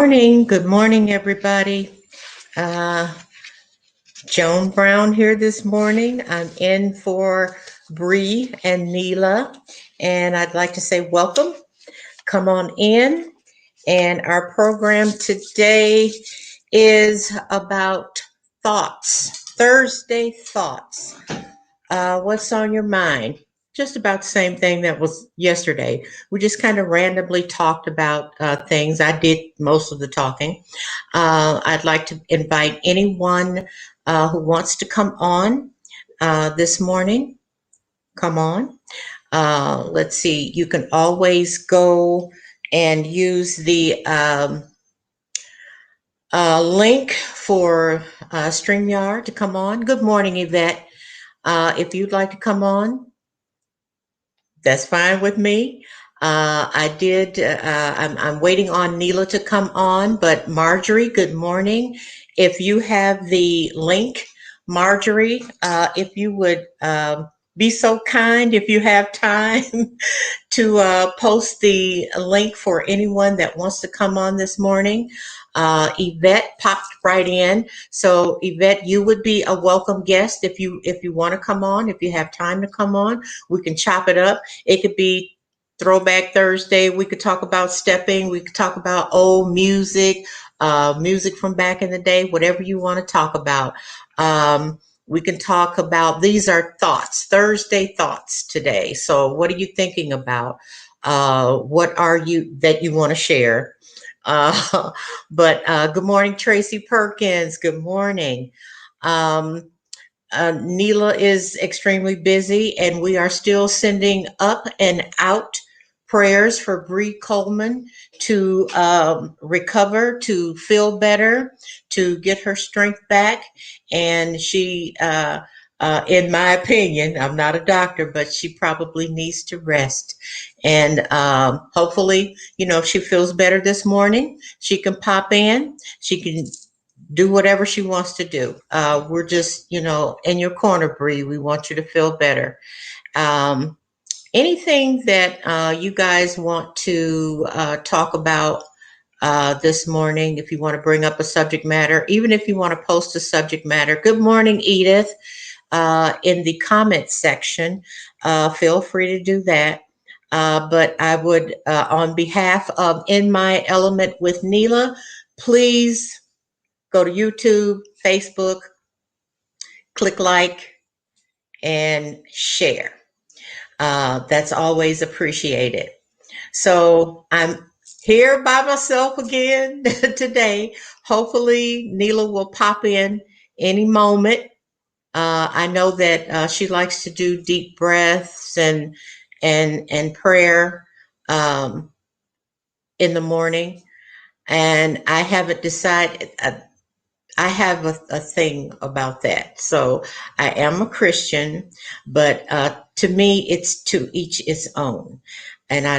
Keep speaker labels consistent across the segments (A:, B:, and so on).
A: morning. Good morning, everybody. Uh, Joan Brown here this morning. I'm in for Bree and Neila, and I'd like to say welcome. Come on in. And our program today is about thoughts, Thursday thoughts. What's on your mind? Just about the same thing that was yesterday. We just kind of randomly talked about things. I did most of the talking. I'd like to invite anyone who wants to come on this morning. Come on. Let's see. You can always go and use the link for StreamYard to come on. Good morning, Yvette. If you'd like to come on, that's fine with me. I'm waiting on Neila to come on, but Marjorie, good morning. If you have the link, Marjorie, if you would be so kind, if you have time, to post the link for anyone that wants to come on this morning. Yvette popped right in. So Yvette, you would be a welcome guest if you want to come on, if you have time to come on. We can chop it up. It could be Throwback Thursday. We could talk about stepping. We could talk about old music, music from back in the day, whatever you want to talk about. We can talk about, these are thoughts, Thursday thoughts today. So what are you thinking about? What are you that you want to share? But good morning, Tracy Perkins. Good morning. Neila is extremely busy, and we are still sending up and out prayers for Bree Coleman to recover, to feel better, to get her strength back. And she, in my opinion, I'm not a doctor, but she probably needs to rest. And hopefully, if she feels better this morning, she can pop in. She can do whatever she wants to do. We're just, in your corner, Bree. We want you to feel better. Anything that you guys want to talk about this morning, if you want to bring up a subject matter, even if you want to post a subject matter. Good morning, Edith. In the comments section, feel free to do that. But I would, on behalf of In My Element with Neila, please go to YouTube, Facebook, click like, and share. That's always appreciated. So I'm here by myself again today. Hopefully Neila will pop in any moment. I know that she likes to do deep breaths and prayer in the morning. And I haven't decided. I have a thing about that. So I am a Christian, but to me, it's to each its own, and I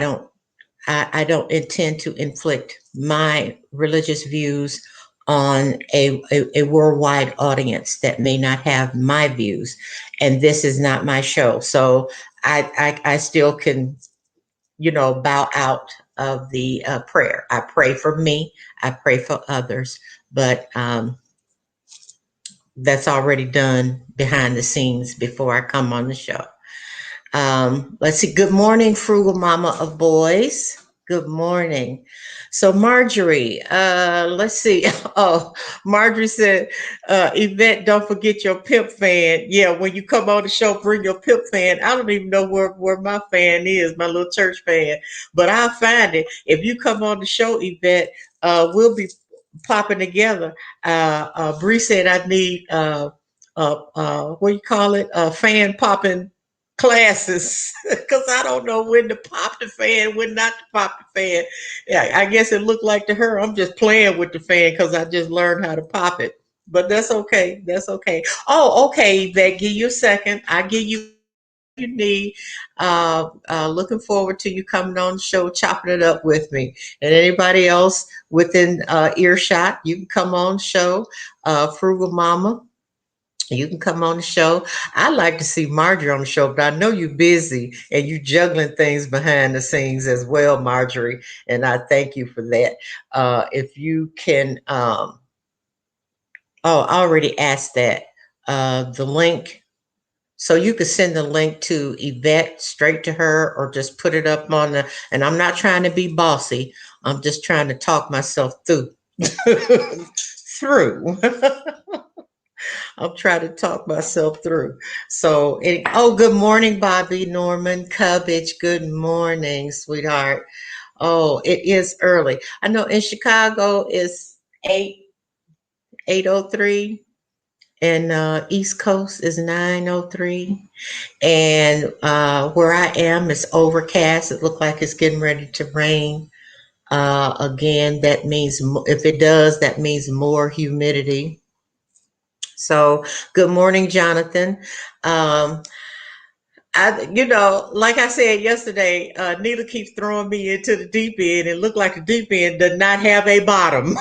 A: don't intend to inflict my religious views on a worldwide audience that may not have my views, and this is not my show. So I still can, bow out of the prayer. I pray for me. I pray for others, but that's already done behind the scenes before I come on the show. Let's see. Good morning, Frugal Mama of Boys. Good morning. So Marjorie, let's see. Oh, Marjorie said, Yvette, don't forget your pimp fan. Yeah, when you come on the show, bring your pimp fan. I don't even know where my fan is, my little church fan, but I'll find it. If you come on the show, Yvette, we'll be popping together. Bree said I need what do you call it? Fan popping classes, because I don't know when to pop the fan, when not to pop the fan. Yeah, I guess it looked like to her I'm just playing with the fan because I just learned how to pop it. But that's okay. That's okay. Oh, okay, That give you a second. I give you you need. Looking forward to you coming on the show, chopping it up with me. And anybody else within earshot, you can come on the show. Frugal Mama, You can come on the show. I'd like to see Marjorie on the show, but I know you're busy and you juggling things behind the scenes as well, Marjorie. And I thank you for that. If you can, oh, I already asked that. The link, so you could send the link to Yvette straight to her or just put it up on the, and I'm not trying to be bossy. I'm just trying to talk myself through. through. I'm trying to talk myself through. So, oh, good morning, Bobby Norman Cubbage. Good morning, sweetheart. Oh, it is early. I know in Chicago it's 8:03, and East Coast is 9:03. And where I am, it's overcast. It looks like it's getting ready to rain. Again, that means if it does, that means more humidity. So, good morning, Jonathan. Um, like I said yesterday, Neila keeps throwing me into the deep end. It looked like the deep end does not have a bottom.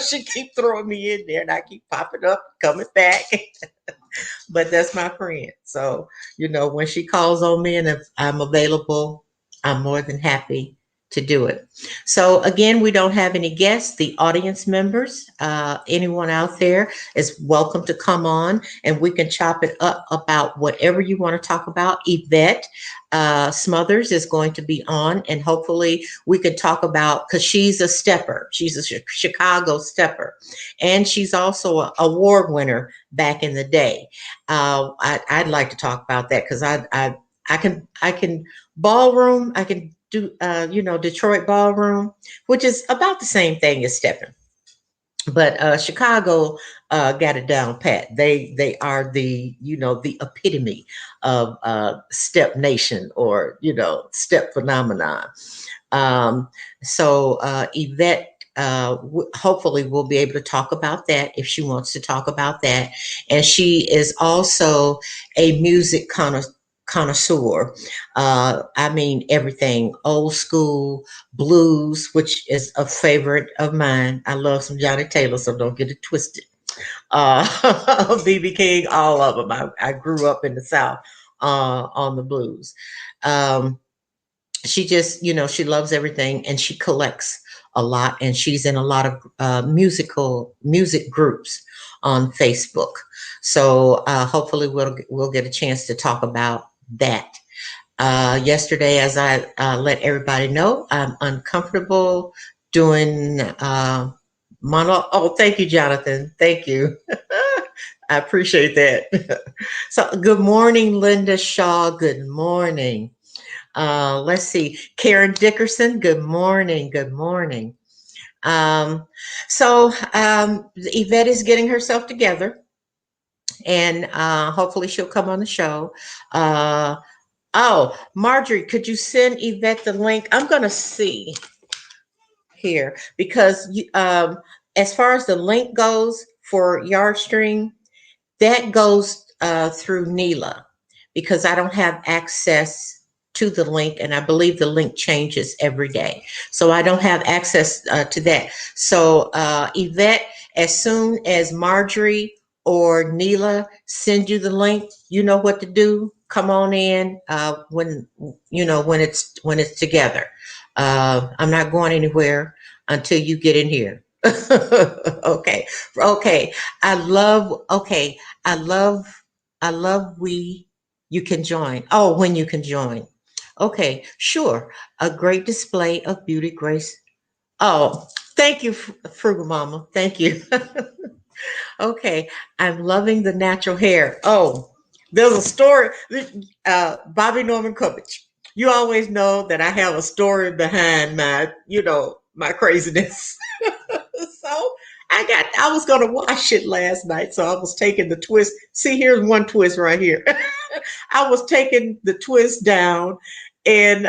A: She keeps throwing me in there, and I keep popping up, coming back. But that's my friend. So, when she calls on me and if I'm available, I'm more than happy to do it. So, again, we don't have any guests. The audience members, anyone out there is welcome to come on and we can chop it up about whatever you want to talk about. Yvette Smothers is going to be on, and hopefully we can talk about, because she's a stepper. She's a Chicago stepper, and she's also an award winner back in the day. I'd like to talk about that because I can ballroom. I can do Detroit ballroom, which is about the same thing as stepping. But Chicago got it down pat. They are the epitome of step nation, or step phenomenon. Um, so Yvette hopefully will be able to talk about that if she wants to talk about that. And she is also a music connoisseur. I mean, everything old school, blues, which is a favorite of mine. I love some Johnny Taylor, so don't get it twisted. BB King, all of them. I grew up in the South on the blues. Um, she just, she loves everything, and she collects a lot, and she's in a lot of music groups on Facebook. So hopefully we'll get a chance to talk about that. Yesterday, as I let everybody know, I'm uncomfortable doing Oh, thank you, Jonathan. Thank you. I appreciate that. So, good morning, Linda Shaw. Good morning. Let's see, Karen Dickerson. Good morning. Good morning. Um, so Yvette is getting herself together, and hopefully she'll come on the show. Uh, oh, Marjorie, could you send Yvette the link? I'm going to see here because as far as the link goes for Yardstream, that goes through Neila, because I don't have access to the link, and I believe the link changes every day. So I don't have access to that. So Yvette, as soon as Marjorie or Neila send you the link, you know what to do. Come on in when it's together. I'm not going anywhere until you get in here. Okay. Okay. I love, okay. I love, I love you can join. Oh, when you can join. Okay, sure. A great display of beauty, grace. Oh, thank you, Frugal Mama. Thank you. Okay, I'm loving the natural hair. Oh, there's a story. Bobby Norman Cubbage. You always know that I have a story behind my craziness. So I was gonna wash it last night, so I was taking the twist. See, here's one twist right here. I was taking the twist down, and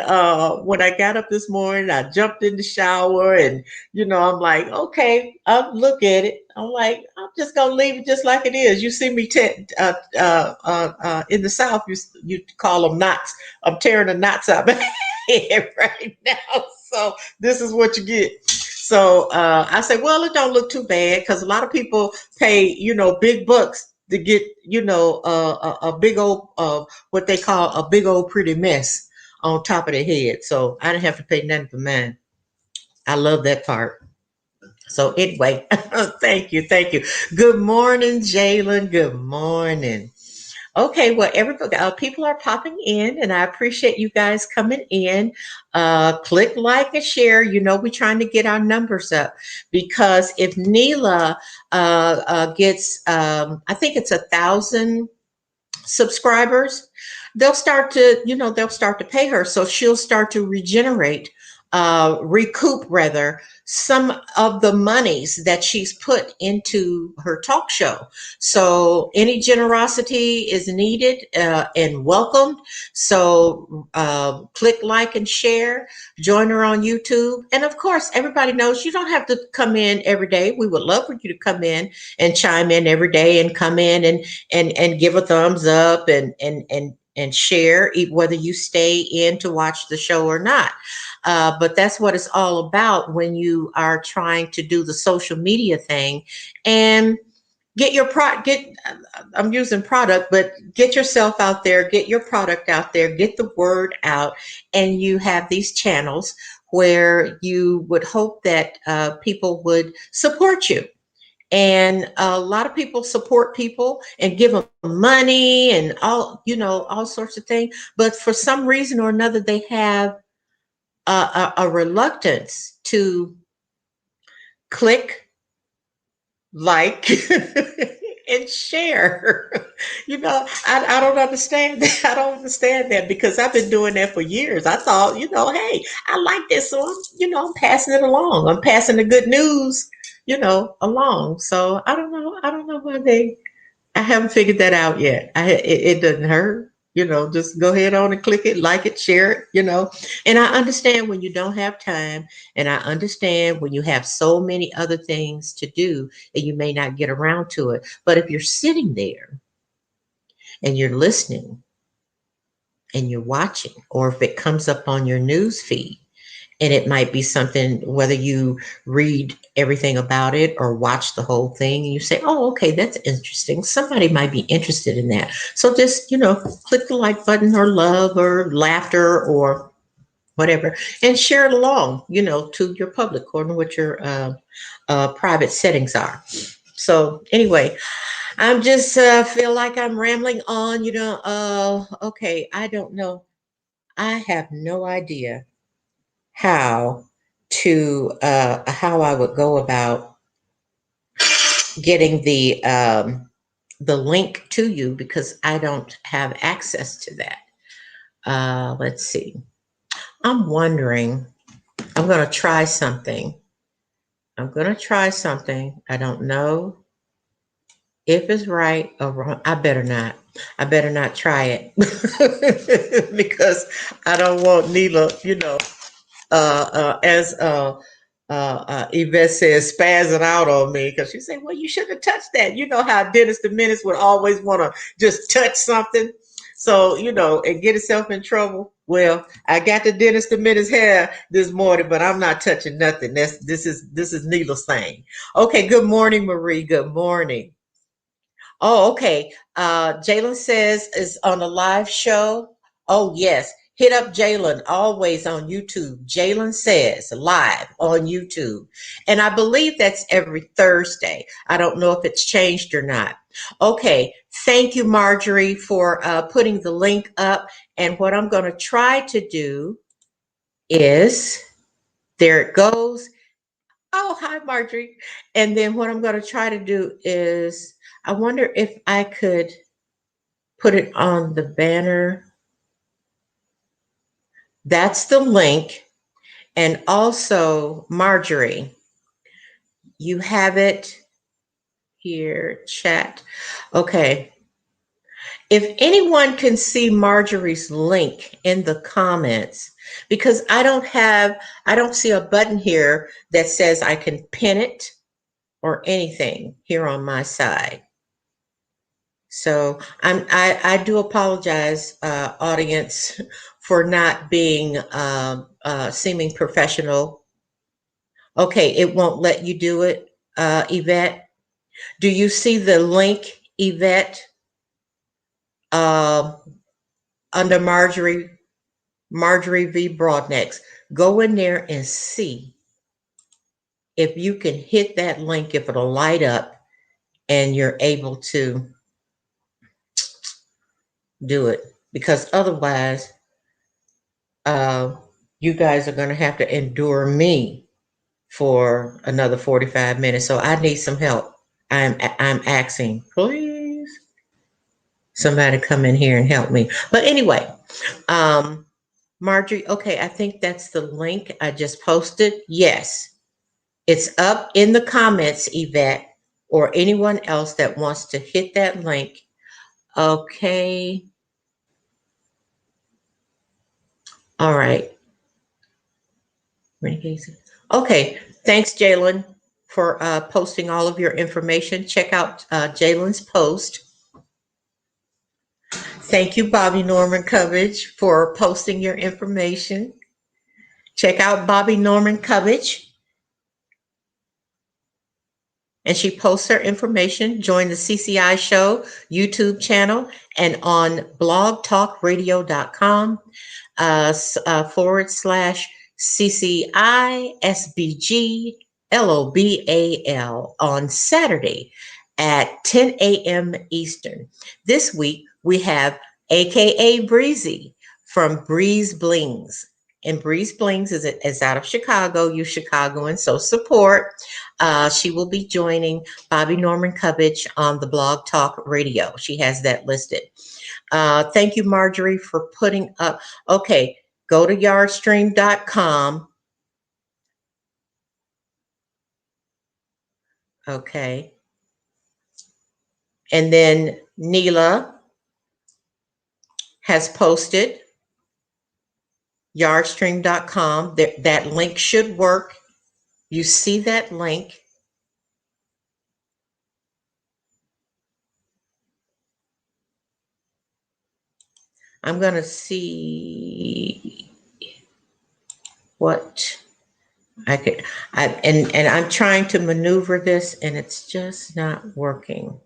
A: when I got up this morning, I jumped in the shower, and I'm like, okay, I'll look at it. I'm like, I'm just gonna leave it just like it is. You see me in the South, you call them knots. I'm tearing the knots out my head right now. So this is what you get. So I say, well, it don't look too bad, because a lot of people pay, big bucks to get, a big old, what they call a big old pretty mess on top of their head. So I didn't have to pay nothing for mine. I love that part. So anyway, thank you, thank you. Good morning, Jalen. Good morning. Okay, well, everybody, people are popping in, and I appreciate you guys coming in. Click like and share. We're trying to get our numbers up because if Neela gets, I think it's 1,000 subscribers, they'll start to pay her, so she'll start to recoup rather some of the monies that she's put into her talk show. So any generosity is needed and welcomed. So click like and share. Join her on YouTube, and of course, everybody knows you don't have to come in every day. We would love for you to come in and chime in every day and come in and give a thumbs up and share, whether you stay in to watch the show or not. But that's what it's all about when you are trying to do the social media thing and get your I'm using product, but get yourself out there, get your product out there, get the word out, and you have these channels where you would hope that people would support you. And a lot of people support people and give them money and all sorts of things. But for some reason or another, they have a reluctance to click, like, and share. I don't understand that. I don't understand that because I've been doing that for years. I thought, hey, I like this, so I'm passing it along. I'm passing the good news, along. So I don't know. I don't know why I haven't figured that out yet. It doesn't hurt. Just go ahead on and click it, like it, share it. And I understand when you don't have time, and I understand when you have so many other things to do that you may not get around to it. But if you're sitting there and you're listening and you're watching, or if it comes up on your news feed, and it might be something, whether you read everything about it or watch the whole thing, and you say, oh, okay, that's interesting. Somebody might be interested in that. So just, click the like button or love or laughter or whatever, and share it along, to your public, according to what your private settings are. So anyway, I'm just feel like I'm rambling on, okay, I don't know. I have no idea how how I would go about getting the link to you because I don't have access to that. Let's see. I'm wondering. I'm going to try something. I don't know if it's right or wrong. I better not. I better not try it because I don't want Neila, as Yvette says, spazzing out on me because she said, well, you shouldn't have touched that. You know how Dennis the Menace would always want to just touch something. So, and get itself in trouble. Well, I got the Dennis the Menace hair this morning, but I'm not touching nothing. This is Neela's thing. Okay, good morning, Marie. Good morning. Oh, okay. Jalen says is on a live show. Oh, yes. Hit up Jalen always on YouTube. Jalen says live on YouTube. And I believe that's every Thursday. I don't know if it's changed or not. Okay. Thank you, Marjorie, for putting the link up. And what I'm going to try to do is, there it goes. Oh, hi, Marjorie. And then what I'm going to try to do is, I wonder if I could put it on the banner. That's the link. And also, Marjorie, you have it here, chat. Okay. If anyone can see Marjorie's link in the comments, because I don't see a button here that says I can pin it or anything here on my side. So I do apologize, audience, for not being seeming professional. Okay, it won't let you do it, Yvette. Do you see the link Yvette, uh, under Marjorie V. Broadnex. Go in there and see if you can hit that link, if it'll light up and you're able to do it. Because otherwise, uh, you guys are going to have to endure me for another 45 minutes. So I need some help. I'm asking, please, somebody come in here and help me. But anyway, Marjorie, okay, I think that's the link I just posted. Yes, it's up in the comments, Yvette, or anyone else that wants to hit that link. Okay. All right. Okay. Thanks, Jalen, for posting all of your information. Check out Jalen's post. Thank you, Bobby Norman Covage, for posting your information. Check out Bobby Norman Covage. And she posts her information. Join the CCI Show YouTube channel and on blogtalkradio.com / CCI SBG LOBAL on Saturday at 10 a.m. Eastern. This week we have AKA Breezy from Breeze Blings. And Breeze Blings is out of Chicago. You Chicagoans, so support. She will be joining Bobby Norman Covage on the Blog Talk Radio. She has that listed. Thank you, Marjorie, for putting up. Okay, go to yardstream.com. Okay. And then Neila has posted yardstream.com. That link should work. You see that link. I'm going to see what I could, and I'm trying to maneuver this and it's just not working.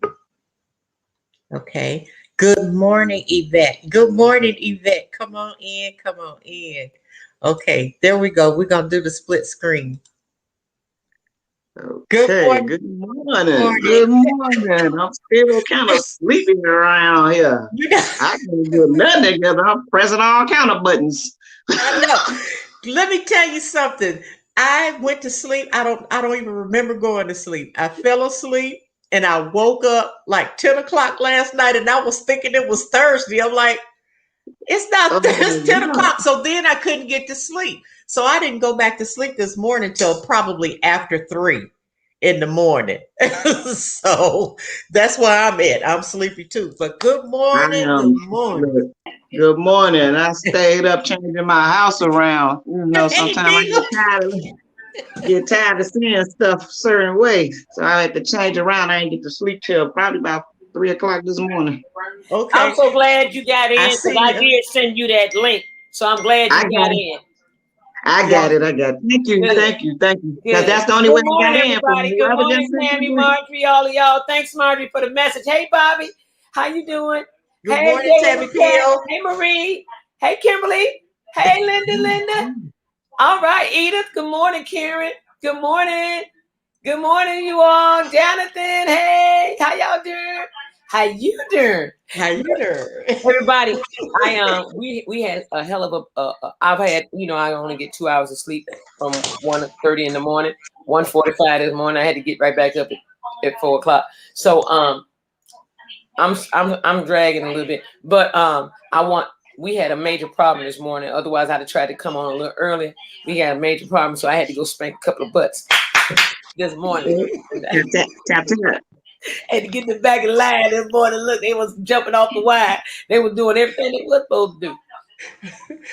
A: Okay. Good morning, Yvette. Good morning, Yvette. Come on in. Come on in. Okay. There we go. We're going to do the split screen.
B: Good morning. Good morning. Good morning. I'm still kind of sleeping around here. I can't do nothing together. I'm pressing all kind of buttons.
A: I know. Let me tell you something. I went to sleep. I don't even remember going to sleep. I fell asleep and I woke up like 10 o'clock last night and I was thinking it was Thursday. I'm like, it's not, it's 10 o'clock. So then I couldn't get to sleep. So I didn't go back to sleep this morning till probably after 3 in the morning. So that's why I'm sleepy too. But good morning. Good morning.
B: Good morning. I stayed up changing my house around. You know, sometimes I get tired of seeing stuff a certain way. So I had to change around. I didn't get to sleep till probably about 3 o'clock this morning.
C: Okay. I'm so glad you got in because I did send you that link. So I'm glad you got in.
B: I got it. Thank you. Good. Thank you. Because that's the only way I got in.
C: Good morning, Tammy, Marjorie, all of y'all. Thanks, Marjorie, for the message. Hey, Bobby. How you doing?
A: Good morning, Tammy Peel.
C: Hey, Marie. Hey, Kimberly. Hey, Linda. All right, Edith. Good morning, Karen. Good morning. Good morning, you all. Jonathan. Hey, how y'all doing? How you doing? Everybody, we had a hell of a I've had, I only get 2 hours of sleep from 1:30 in the morning, 1:45 this morning. I had to get right back up at 4 o'clock. So I'm dragging a little bit, but we had a major problem this morning. Otherwise, I'd have tried to come on a little earlier. We had a major problem, so I had to go spank a couple of butts this morning. Had to get in the back of the line this morning. Look, they was jumping off the wire. They were doing everything they were supposed to do.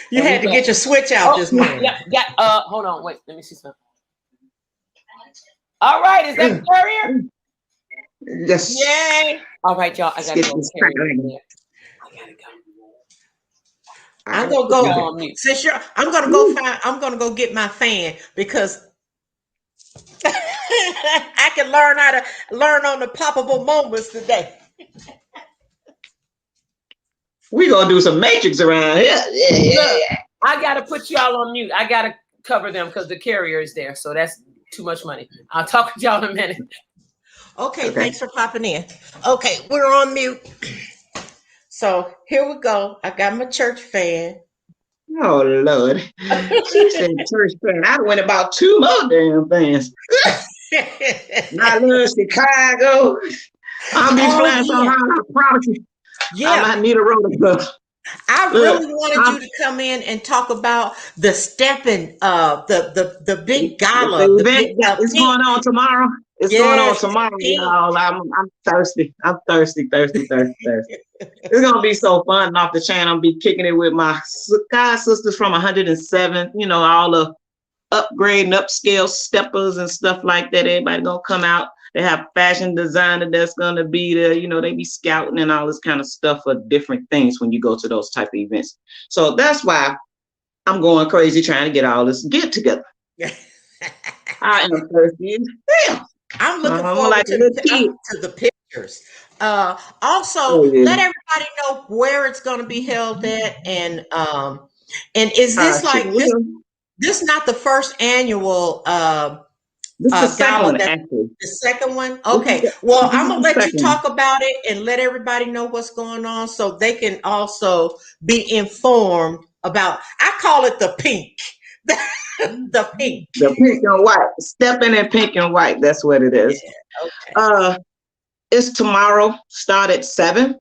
A: You had to get your switch out this morning.
C: Yeah. Hold on, wait. Let me see something. All right, is that Carrier?
B: Yes.
C: Yay! All right, y'all. I gotta go.
A: I'm gonna go. Since I'm gonna go get my fan because I can learn how to learn on the poppable moments today.
B: We gonna do some Matrix around here.
C: Look, I gotta put y'all on mute. I gotta cover them because the carrier is there. So that's too much money. I'll talk to y'all in a minute.
A: Okay, thanks for popping in. Okay, we're on mute. So here we go. I got my church fan.
B: Oh Lord. She said church fan. I went about 2 more damn things. I love Chicago. I'll be playing some hard, I promise you.
A: Yeah.
B: I might need a roller coaster.
A: I really wanted you to come in and talk about the stepping, the big gala.
B: The event it's going on tomorrow. It's going on tomorrow, y'all. I'm thirsty. I'm thirsty. It's gonna be so fun off the chain. I'll be kicking it with my god sisters from 107. You know, all the upgrading, upscale steppers and stuff like that. Everybody gonna come out. They have fashion designer that's gonna be there. You know, they be scouting and all this kind of stuff for different things when you go to those type of events. So that's why I'm going crazy trying to get all this get together. I am thirsty. Damn.
A: I'm looking forward to the pictures. Also, let everybody know where it's going to be held at, and is this this not the first annual
B: this is the second one, actually.
A: The second one? Okay. Well, I'm going to let you talk about it and let everybody know what's going on so they can also be informed about, I call it the pink. The pink.
B: The pink and white. Stepping in pink and white. That's what it is. Yeah, okay. It's tomorrow, start at 7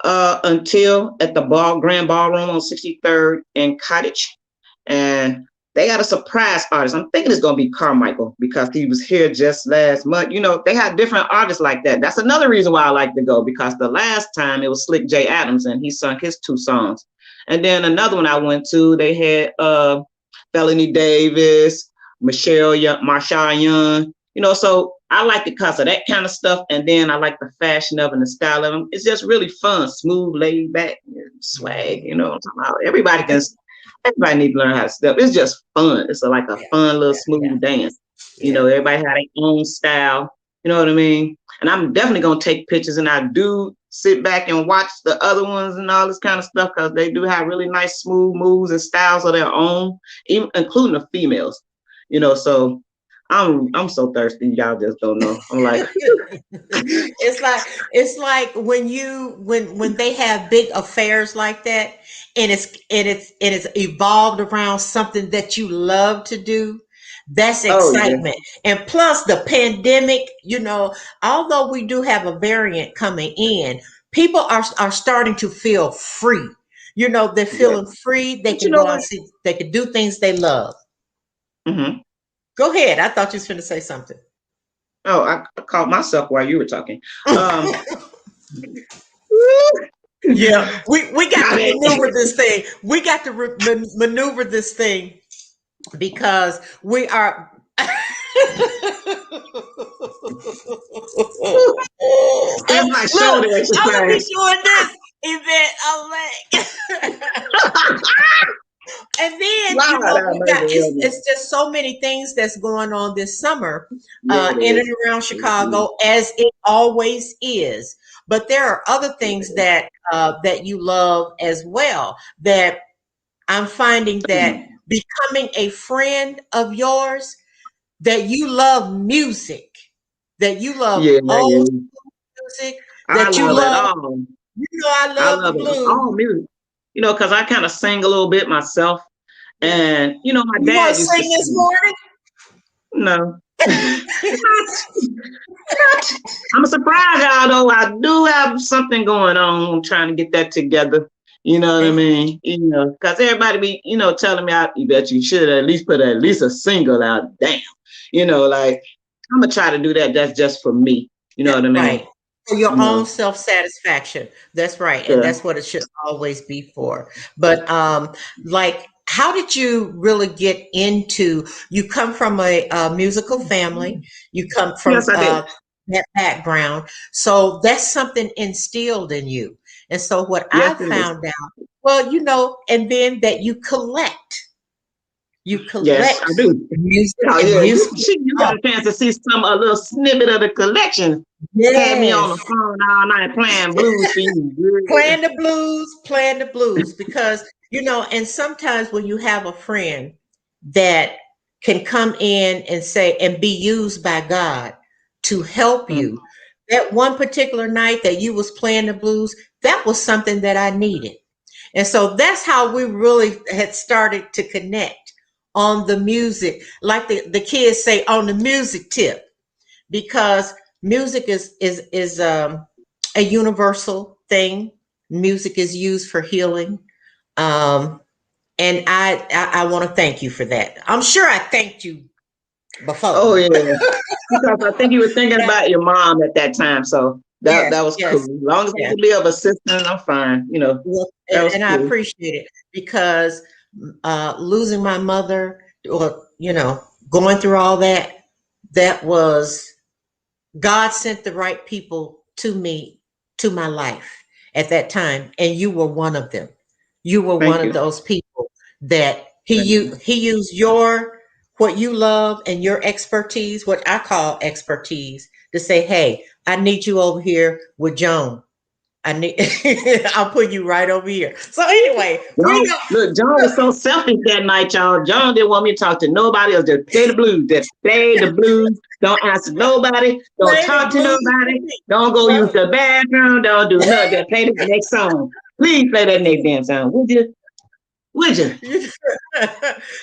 B: until at the Grand Ballroom on 63rd and Cottage. And they got a surprise artist. I'm thinking it's going to be Carmichael because he was here just last month. You know, they have different artists like that. That's another reason why I like to go, because the last time it was Slick J. Adams and he sung his 2 songs. And then another one I went to, they had Felony Davis, Marshall Young, you know, so I like it because of that kind of stuff. And then I like the fashion of it and the style of them. It's just really fun, smooth, laid back, swag, you know what I'm talking about. Everybody need to learn how to step. It's just fun. It's like a fun little smooth dance. You know, everybody have their own style. You know what I mean? And I'm definitely going to take pictures, and I do sit back and watch the other ones and all this kind of stuff because they do have really nice, smooth moves and styles of their own, even including the females. You know, so I'm so thirsty. Y'all just don't know. I'm like,
A: it's like when they have big affairs like that, and it's evolved around something that you love to do. That's excitement. And plus the pandemic, you know, although we do have a variant coming in, people are starting to feel free. You know, they're feeling free. They can go out and see, they can do things they love.
B: Mm-hmm.
A: Go ahead. I thought you was going to say something.
B: Oh, I caught myself while you were talking.
A: Yeah, we got to maneuver this thing. We got to maneuver this thing because we are.
B: It's my shoulder exercise.
A: I'm gonna be doing this event. And then you know it's just so many things that's going on this summer in and around Chicago, as it always is. But there are other things that you love as well. That I'm finding that becoming a friend of yours, that you love music, that you love old music, that you love. You know, I love the blues.
B: All music. You know, because I kind of sing a little bit myself. And, you know, my dad used to
A: sing this morning?
B: No. I'm surprised, y'all, though. I do have something going on. I'm trying to get that together. You know what I mean? You know, because everybody be, you know, telling me, you bet you should at least put at least a single out. Damn. You know, like, I'm going to try to do that. That's just for me. You know what I mean?
A: Right. For your own self-satisfaction. That's right. And that's what it should always be for. But like, how did you really get into, you come from a musical family, you come from that background. So that's something instilled in you. And so what I found out, well, you know, and then that you collect. You
B: Yes, I
A: collect
B: do.
A: music
B: Oh
A: and
B: yeah, you,
A: music.
B: you
A: Oh,
B: got a chance to see a little snippet of the collection. Had me on
A: yes.
B: the phone all night playing blues for you.
A: Playing the blues, because, and sometimes when you have a friend that can come in and say, and be used by God to help
B: Yeah.
A: you, that one particular night that you was playing the blues, that was something that I needed. And so that's how we really had started to connect on the music, like the kids say, on the music tip, because music is a universal thing. Music is used for healing. Um, and I want to thank you for that. I'm sure I thanked you before.
B: Oh yeah, because I think you were thinking
A: Yeah,
B: about your mom at that time, so that
A: yes,
B: was cool.
A: yes,
B: As long as I
A: yes.
B: can be of assistance, I'm fine.
A: Well,
B: That was
A: and I
B: cool.
A: appreciate it, because losing my mother, or going through all that, that was, God sent the right people to me, to my life at that time, and you were one of them. You were one
B: Thank
A: of
B: you.
A: those people that
B: Thank you.
A: he used your, what you love and your expertise, what I call expertise, to say, "Hey, I need you over here with Joan. I need I'll put you right over here." So anyway, we
B: John,
A: go.
B: look, John was so selfish that night, y'all. John didn't want me to talk to nobody else. Just play the blues. Just play the blues. Don't answer nobody. Don't
A: Play the
B: talk to
A: blues for
B: nobody.
A: me.
B: Don't go use
A: Right.
B: the bathroom. Don't do nothing. Just play the next song. Please play that next damn song. Would you? Would you?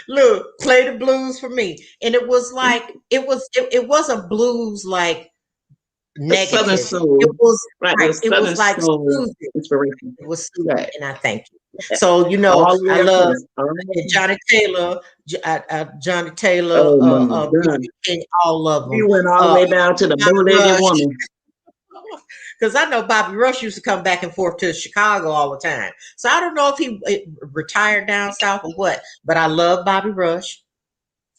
A: Look, play the blues for me. And it was like, it wasn't blues like
B: The Southern
A: negative. It
B: Soul.
A: was
B: Right. The
A: right. It
B: Southern
A: was like
B: Soul
A: soothing.
B: inspiration.
A: It was soothing,
B: Right.
A: and I thank you. So
B: All the
A: I
B: way
A: love
B: across. All the way.
A: Johnny Taylor, Johnny Taylor,
B: Oh my God.
A: B.B. King, all of
B: We
A: them.
B: went all the way down to the
A: Bobby
B: bow-legged
A: Rush,
B: woman.
A: because I know Bobby Rush used to come back and forth to Chicago all the time. So I don't know if he retired down south or what, but I love Bobby Rush.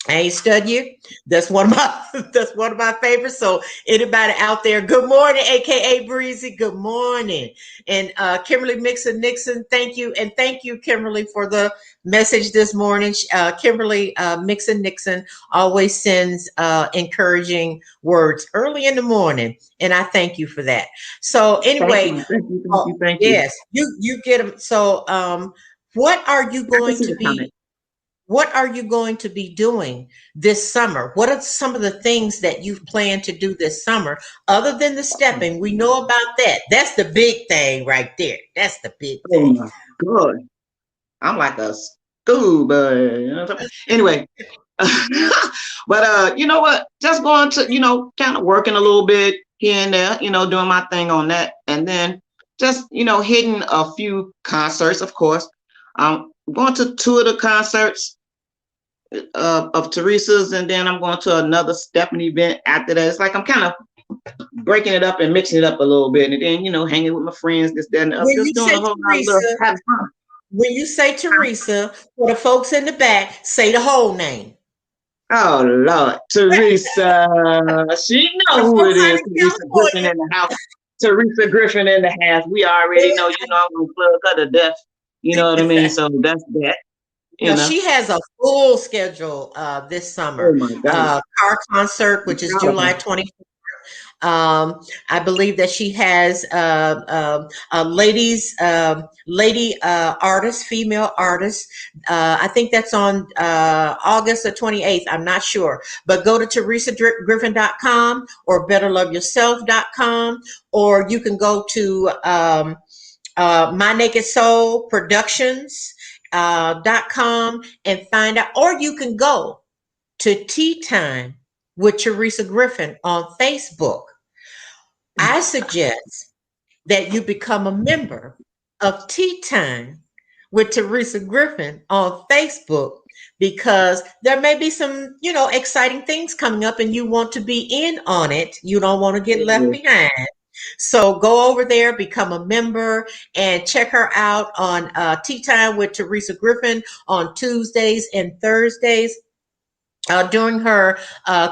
A: I ain't stud you. That's one of my that's one of my favorites. So anybody out there, good morning, aka Breezy. Good morning. And Kimberly Mixon Nixon, thank you. And thank you, Kimberly, for the message this morning. Kimberly Mixon Nixon always sends encouraging words early in the morning. And I thank you for that. So
B: Thank
A: anyway,
B: you. Thank you. Thank you. Thank you.
A: yes, you get them. So what are you
B: I can
A: going
B: see
A: to
B: the comment.
A: be what are you going to be doing this summer? What are some of the things that you've planned to do this summer, other than the stepping? We know about that. That's the big thing right there. That's the big
B: Oh
A: thing.
B: my God. I'm like a school bud. Anyway, but you know what? Just going to, kind of working a little bit here and there, doing my thing on that. And then just, hitting a few concerts, of course. Going to two of the concerts of Teresa's, and then I'm going to another stepping event after that. It's like I'm kind of breaking it up and mixing it up a little bit. And then, hanging with my friends, this, that, and the other,
A: When you
B: just doing
A: say
B: a whole lot of little
A: Teresa,
B: having fun.
A: for the folks in the back, say the whole name.
B: Oh Lord, Teresa. She
A: For
B: know
A: the
B: who it
A: folks out
B: is.
A: in
B: Teresa Griffin
A: California,
B: in the house. Teresa Griffin in the house. We already know, I'm gonna plug her to death. You know what I mean? So that's that, you know.
A: she has a full schedule this
B: Oh
A: summer.
B: my God.
A: Car concert, which
B: I'm
A: is
B: proud of
A: July
B: her.
A: 20th. I believe that she has lady artist, female artist. I think that's on August the 28th. I'm not sure. But go to teresagriffin.com or betterloveyourself.com, or you can go to My Naked Soul Productions. .com and find out, or you can go to Tea Time with Teresa Griffin on Facebook. I suggest that you become a member of Tea Time with Teresa Griffin on Facebook, because there may be some, exciting things coming up and you want to be in on it. You don't want to get left
B: Yeah.
A: behind. So go over there, become a member, and check her out on Tea Time with Teresa Griffin on Tuesdays and Thursdays during her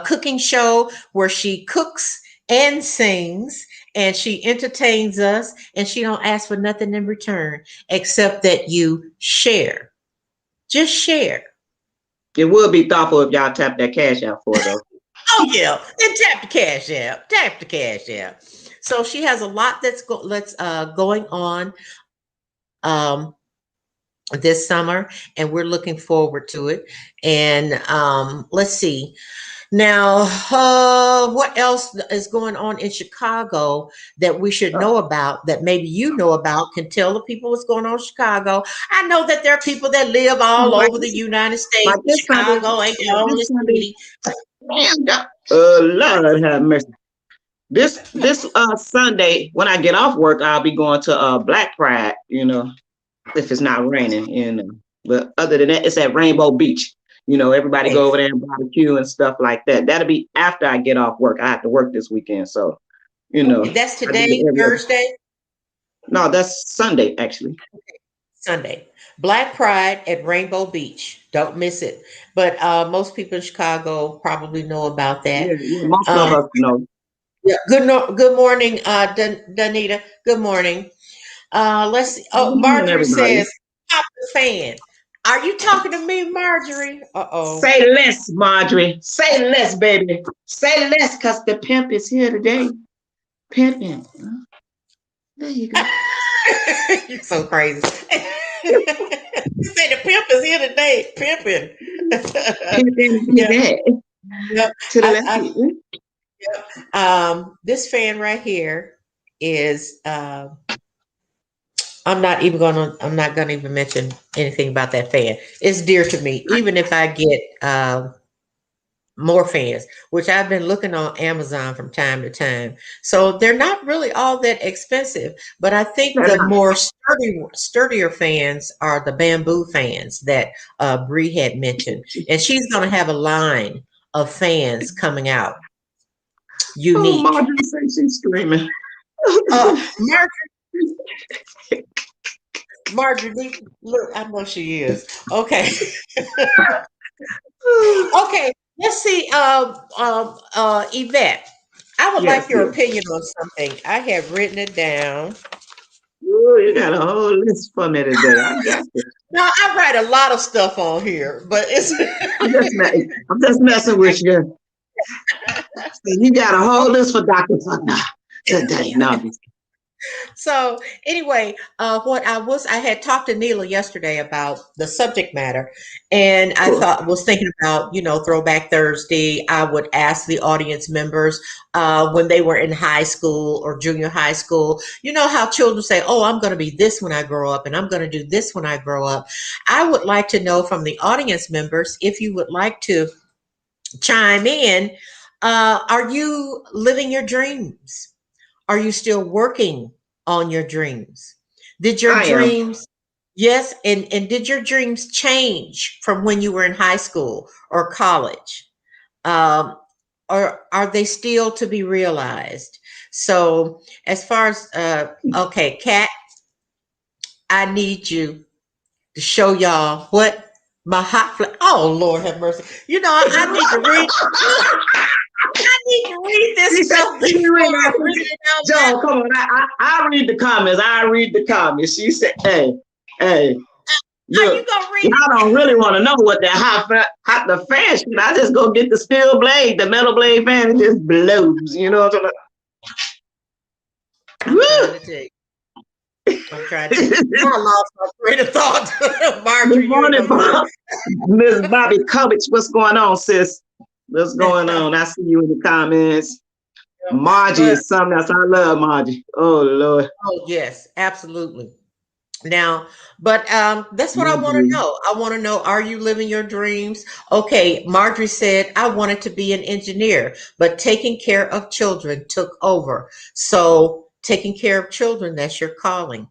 A: cooking show, where she cooks and sings, and she entertains us, and she don't ask for nothing in return except that you share. Just share.
B: It would be thoughtful if y'all tap that cash out for it, though.
A: Oh yeah, then tap the cash app. Tap the cash app. So she has a lot going on this summer, and we're looking forward to it. And let's see. Now, what else is going on in Chicago that we should know about, that maybe you know about? Can tell the people what's going on in Chicago. I know that there are people that live all
B: Like
A: over the United
B: like
A: States.
B: this Sunday,
A: Chicago ain't the only
B: this Sunday,
A: city.
B: man, Lord have mercy. This Sunday, when I get off work, I'll be going to Black Pride, if it's not raining. But other than that, it's at Rainbow Beach. Everybody go over there and barbecue and stuff like that. That'll be after I get off work. I have to work this weekend, so
A: That's today, Thursday?
B: No, that's Sunday, actually.
A: Sunday. Black Pride at Rainbow Beach. Don't miss it. But most people in Chicago probably know about that.
B: Yeah, most of us know.
A: Yeah. Good morning, Danita. Good morning. Let's see. Oh,
B: Good morning,
A: Marjorie
B: everybody.
A: says, "Pop the fan." Are you talking to me, Marjorie? Uh-oh.
B: Say less, Marjorie. Say less, baby. Say less, because the pimp is here today. Pimping. There you go.
A: You're so crazy. You say the pimp is here today, pimping.
B: Pimping
A: Yeah. Yep.
B: to the left.
A: This fan right here is I'm not gonna even mention anything about that fan. It's dear to me, even if I get more fans, which I've been looking on Amazon from time to time. So they're not really all that expensive, but I think the more sturdier fans are the bamboo fans that Bree had mentioned. And she's gonna have a line of fans coming out. Unique.
B: Oh, Marjorie says she's screaming.
A: Marjorie, look, I know she is. Okay. Okay, let's see. Yvette, I would like your opinion on something. I have written it down.
B: Ooh, you got a whole list for me today. I got it.
A: No, I write a lot of stuff on here, but it's
B: I'm just messing with you. You got a whole list for Dr. Funder today. No,
A: so anyway, I had talked to Neila yesterday about the subject matter, and I was thinking about, Throwback Thursday. I would ask the audience members when they were in high school or junior high school, you know how children say, oh, I'm going to be this when I grow up, and I'm going to do this when I grow up. I would like to know from the audience members, if you would like to chime in, are you living your dreams? Are you still working on your dreams? Did your dreams, yes, and did your dreams change from when you were in high school or college? Or are they still to be realized? So as far as, okay, Kat, I need you to show y'all what my oh, Lord have mercy. I need to read. I need to read this stuff.
B: Joe, come on. I read the comments. I read the comments. She said, hey, look, y'all don't really want to know what the hot the fan shit. I just go get the steel blade, the metal blade fan, and just blows. You know what I'm
A: talking about? I'm trying to. I lost my train of thought. Marjorie,
B: good morning, Miss Bobby Kovich. What's going on, sis? What's going on? I see you in the comments. Margie is something else. I love Margie. Oh, Lord.
A: Oh, yes, absolutely. Now, but that's what I want to know. I want to know, are you living your dreams? Okay, Marjorie said, I wanted to be an engineer, but taking care of children took over. So taking care of children, that's your calling.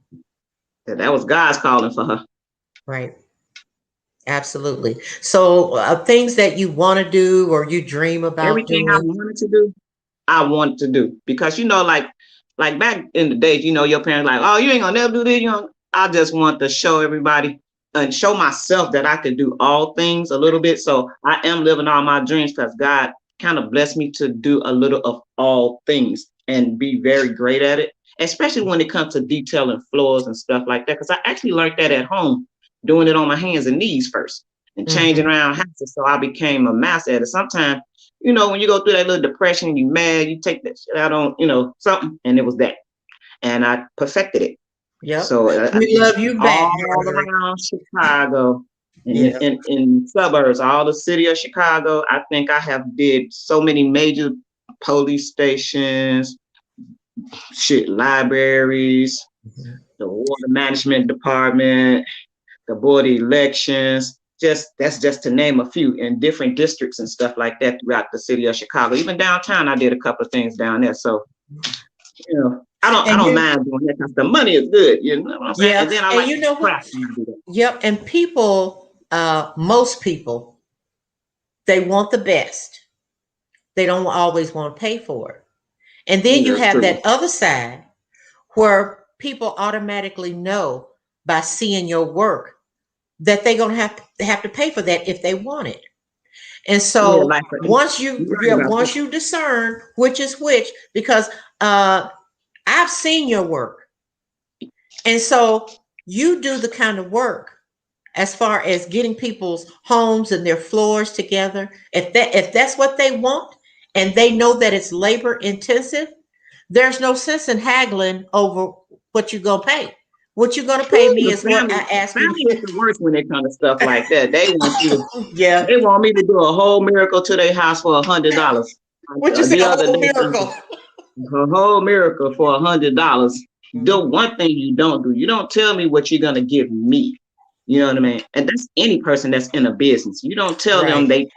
B: Yeah, that was God's calling for her.
A: Right. Absolutely. So things that you want to do or you dream about
B: everything
A: doing.
B: I want to do because like back in the days, your parents like, oh, you ain't gonna never do this. I just want to show everybody and show myself that I could do all things a little bit. So I am living all my dreams because God kind of blessed me to do a little of all things and be very great at it, especially when it comes to detailing floors and stuff like that. Because I actually learned that at home, doing it on my hands and knees first. and changing around houses. So I became a master at it. Sometimes, you know, when you go through that little depression, you mad, you take that shit out on, you know, something, and it was that. And I perfected it.
A: Yep.
B: So I
A: We
B: did
A: love you back,
B: all
A: Marjorie.
B: around Chicago,
A: Yeah.
B: in suburbs, all the city of Chicago. I think I have did so many major police stations, libraries, the water management department, the board of elections. That's just to name a few in different districts and stuff like that throughout the city of Chicago. Even downtown, I did a couple of things down there. So, you know, I don't mind doing that because the money is good. You know what I'm saying?
A: Yeah.
B: And then I like
A: you know
B: craft
A: what?
B: when I do that.
A: Yep. And people, most people, they want the best. They don't always want to pay for it. And then you
B: That's
A: have
B: true.
A: that other side where people automatically know by seeing your work that they're going to have to pay for that if they want it. And
B: Yeah,
A: so
B: like for instance, you're right about that.
A: once you discern which is which, because I've seen your work, and so you do the kind of work as far as getting people's homes and their floors together. If that's what they want, and they know that it's labor intensive, there's no sense in haggling over what you're gonna pay. What you're gonna pay
B: Ooh,
A: me
B: the
A: is what I ask you
B: family is the worst when it comes to stuff like that.
A: Yeah.
B: They want me to do a whole miracle to their house for $100.
A: What you say,
B: The
A: a
B: other
A: whole
B: day,
A: miracle?
B: a whole miracle for $100. The
A: Mhm.
B: one thing you don't do, you don't tell me what you're gonna give me. You know what I mean? And that's any person that's in a business. You don't tell them
A: Right.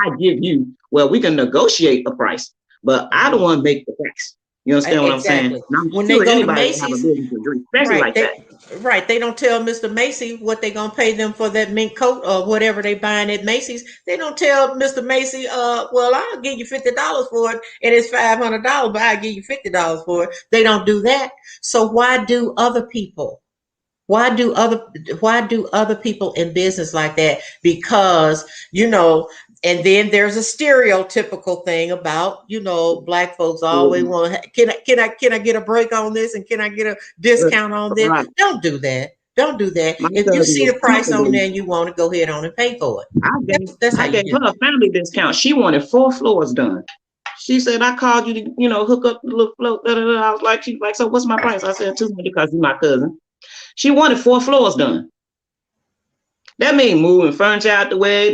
B: I give you. Well, we can negotiate a price, but I don't want to make the price. You understand what I'm saying?
A: Exactly.
B: And I'm
A: When they
B: sure
A: go to
B: anybody that have a
A: Macy's,
B: business agree, especially
A: right?
B: like that.
A: They don't tell Mr. Macy what they gonna pay them for that mink coat or whatever they buying at Macy's. They don't tell Mr. Macy, well, I'll give you $50 for it, and it's $500, but I'll give you $50 for it. They don't do that. So why do other people? Why do other people in business like that? Because, and then there's a stereotypical thing about, black folks always want to, can I get a break on this, and can I get a discount on this?
B: Right.
A: Don't do that. Don't do that.
B: My
A: If you
B: cousin
A: see
B: was
A: the price on
B: comfortable.
A: there and you want to, go ahead on and pay for it. That's how
B: I
A: you
B: gave
A: do
B: her a family discount. She wanted 4 floors done. She said, I called you to, hook up the little floor. Da, da, da. I was like, she's like, so what's my price? I said, 200 because you're my cousin. She wanted 4 floors done. That means moving furniture out the way,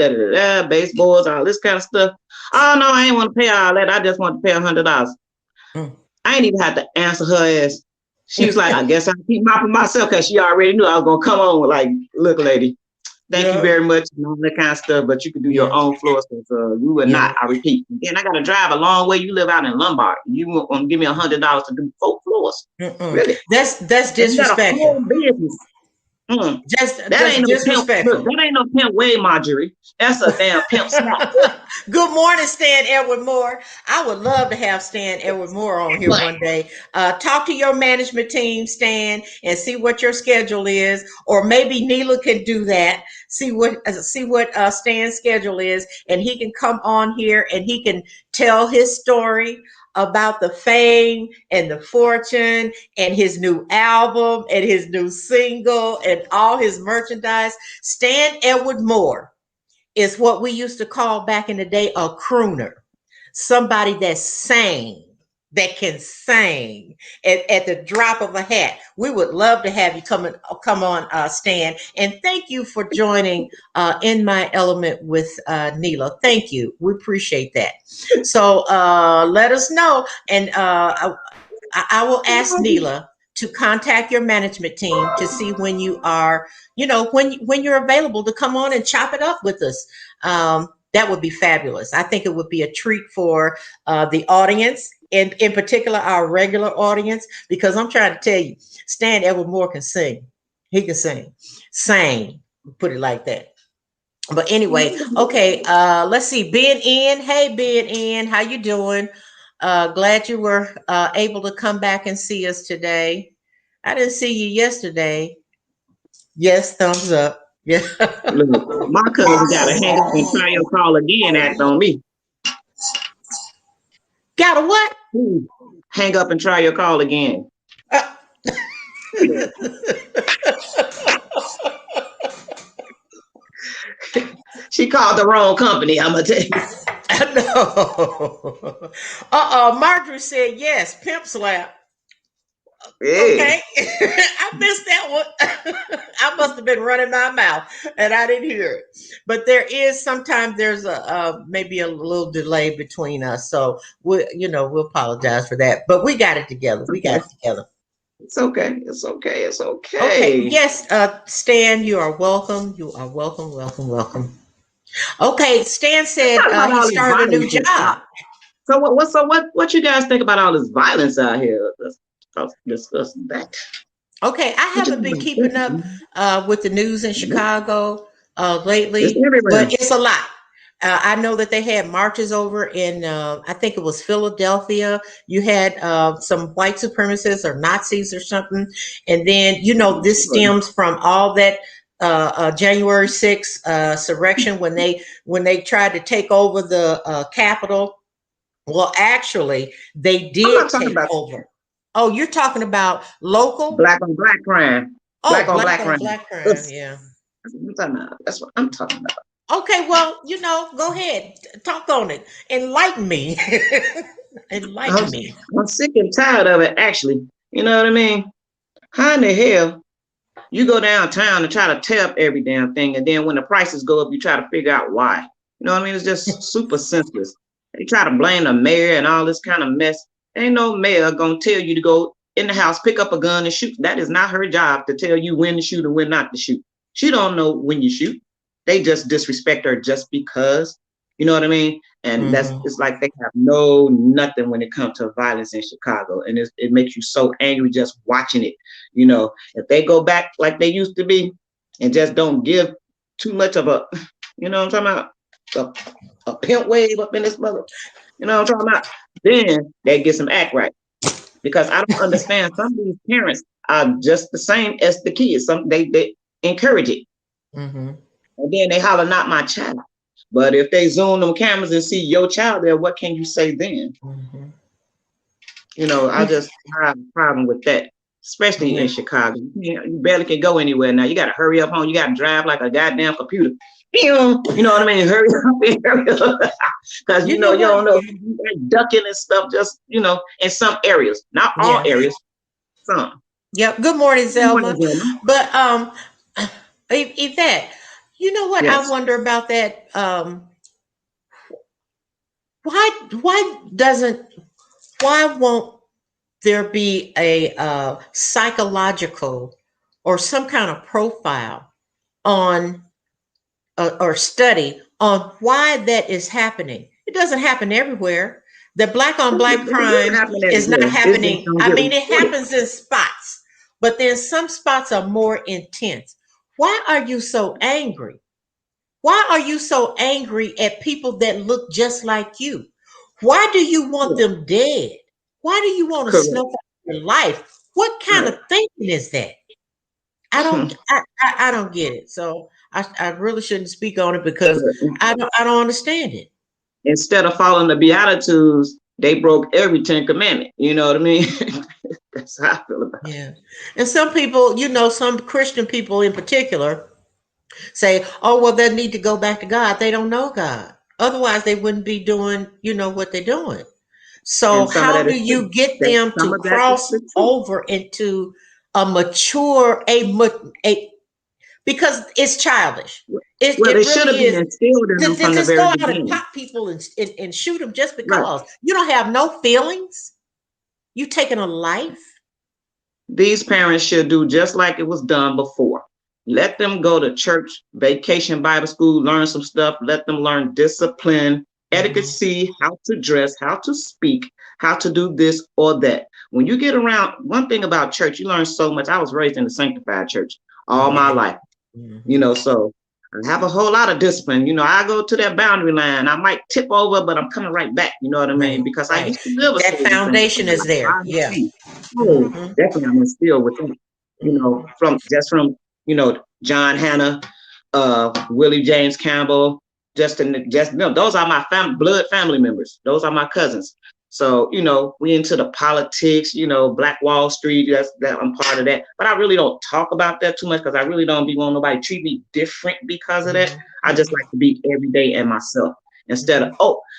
B: baseboards, all this kind of stuff. Oh no, I ain't want to pay all that. I just want to pay $100.
A: Mm.
B: I ain't even had to answer her ass. She was like, I guess I'll keep mopping myself because she already knew I was gonna come on with like, look, lady, thank you very much, and all that kind of stuff. But you can do your own floors because you will not. I repeat. Again, I got to drive a long way. You live out in Lombard. You want to give me $100 to do 4 floors? Really?
A: That's
B: And you got a
A: disrespectful.
B: whole business. That ain't no pimp. Look, that ain't no pimp way, Marjorie. That's a damn pimp snap.
A: Good morning, Stan Edward Moore. I would love to have Stan Edward Moore on here one day. Talk to your management team, Stan, and see what your schedule is, or maybe Neila can do that. See what Stan's schedule is, and he can come on here and he can tell his story about the fame and the fortune and his new album and his new single and all his merchandise. Stan Edward Moore is what we used to call back in the day a crooner. Somebody that's sane, that can sing at the drop of a hat. We would love to have you come on, Stan. And thank you for joining In My Element with Neila. Thank you. We appreciate that. So let us know. And I will ask Neila to contact your management team to see when you are, when you're available to come on and chop it up with us. That would be fabulous. I think it would be a treat for the audience, and in particular our regular audience, because I'm trying to tell you, Stan Edward Moore can sing. He can sing, put it like that. But anyway, okay, let's see. Ben N. Hey, Ben N. How you doing? Glad you were able to come back and see us today. I didn't see you yesterday. Yes, thumbs up. Yeah.
B: Look, my cousin got to hang up and try your call again, act on me.
A: Got a what?
B: Hang up and try your call again. She called the wrong company, I'm gonna tell you.
A: No. Marjorie said yes, pimp slap.
B: Hey.
A: Okay. I missed that one. I must have been running my mouth and I didn't hear it. But there is sometimes there's a maybe a little delay between us. So we'll apologize for that. But we got it together. We got it together.
B: It's okay. It's okay. It's
A: Okay.
B: okay.
A: Yes, Stan, you are welcome. You are welcome, welcome, welcome. Okay, Stan said
B: About
A: he
B: all this
A: started a new
B: violence.
A: job.
B: So what you guys think about all this violence out here? Let's discuss that.
A: Okay, I
B: What you
A: haven't
B: think
A: been
B: about
A: keeping up with the news in Chicago
B: it's
A: lately,
B: everywhere.
A: but it's a lot. I know that they had marches over in, I think it was Philadelphia. You had some white supremacists or Nazis or something. And then, this stems from all that January 6th surrection when they tried to take over the Capitol. Well, actually, they
B: I'm not
A: did
B: talking
A: take
B: about
A: over. Oh, you're talking about local?
B: black on black crime.
A: Oh,
B: Black on
A: black
B: black
A: on
B: crime.
A: black crime.
B: That's
A: Yeah.
B: what I'm talking about. That's what I'm talking about.
A: Okay. Well, go ahead. Talk on it. Enlighten me.
B: I'm,
A: Enlighten me.
B: I'm sick and tired of it, actually. You know what I mean? How in the hell you go downtown and try to tear up every damn thing, and then when the prices go up, you try to figure out why. You know what I mean? It's just super senseless. They try to blame the mayor and all this kind of mess. Ain't no mayor gonna tell you to go in the house, pick up a gun and shoot. That is not her job to tell you when to shoot and when not to shoot. She don't know when you shoot. They just disrespect her just because. You know what I mean? And it's like they have nothing when it comes to violence in Chicago, and it makes you so angry just watching it. If they go back like they used to be, and just don't give too much of a, what I'm talking about, a pimp wave up in this mother, what I'm talking about, then they get some act right. Because I don't understand, some of these parents are just the same as the kids. They encourage it, and then they holler, "Not my child." But if they zoom them cameras and see your child there, what can you say then? I just have a problem with that, especially in Chicago. You barely can go anywhere now. You got to hurry up home. You got to drive like a goddamn computer. You know what I mean? Hurry up. Because, you don't know, ducking and stuff, just, in some areas. Not all areas, some.
A: Yep. Good morning, Zelma. But Yvette, you know what I wonder about that? Why won't there be a psychological or some kind of profile on or study on why that is happening? It doesn't happen everywhere. The black on black crime is not happening. I mean, it happens in spots, but then some spots are more intense. Why are you so angry? Why are you so angry at people that look just like you? Why do you want them dead? Why do you want to snuff out your life? What kind of thinking is that? I don't get it. So I really shouldn't speak on it because I don't understand it.
B: Instead of following the Beatitudes, they broke every 10 commandment. You know what I mean? That's how I feel about it.
A: Yeah. And some people, some Christian people in particular say, oh, well, they need to go back to God. They don't know God. Otherwise, they wouldn't be doing, what they're doing. So how do you get them to cross over into a mature, because it's childish. It really is. To just go out and pop people and shoot them just because you don't have no feelings. You taking a life.
B: These parents should do just like it was done before. Let them go to church, vacation Bible school, learn some stuff. Let them learn discipline, etiquette, how to dress, how to speak, how to do this or that. When you get around, one thing about church, you learn so much. I was raised in the sanctified church all my life, so I have a whole lot of discipline. I go to that boundary line. I might tip over, but I'm coming right back. You know what I mean? Because I used to live
A: that foundation is there. Yeah.
B: Oh, definitely I'm instilled with it. From John Hannah, Willie James Campbell, those are my blood family members. Those are my cousins. So, we into the politics, Black Wall Street, that I'm part of that. But I really don't talk about that too much because I really don't be wanting nobody to treat me different because of that. I just like to be every day and myself instead of,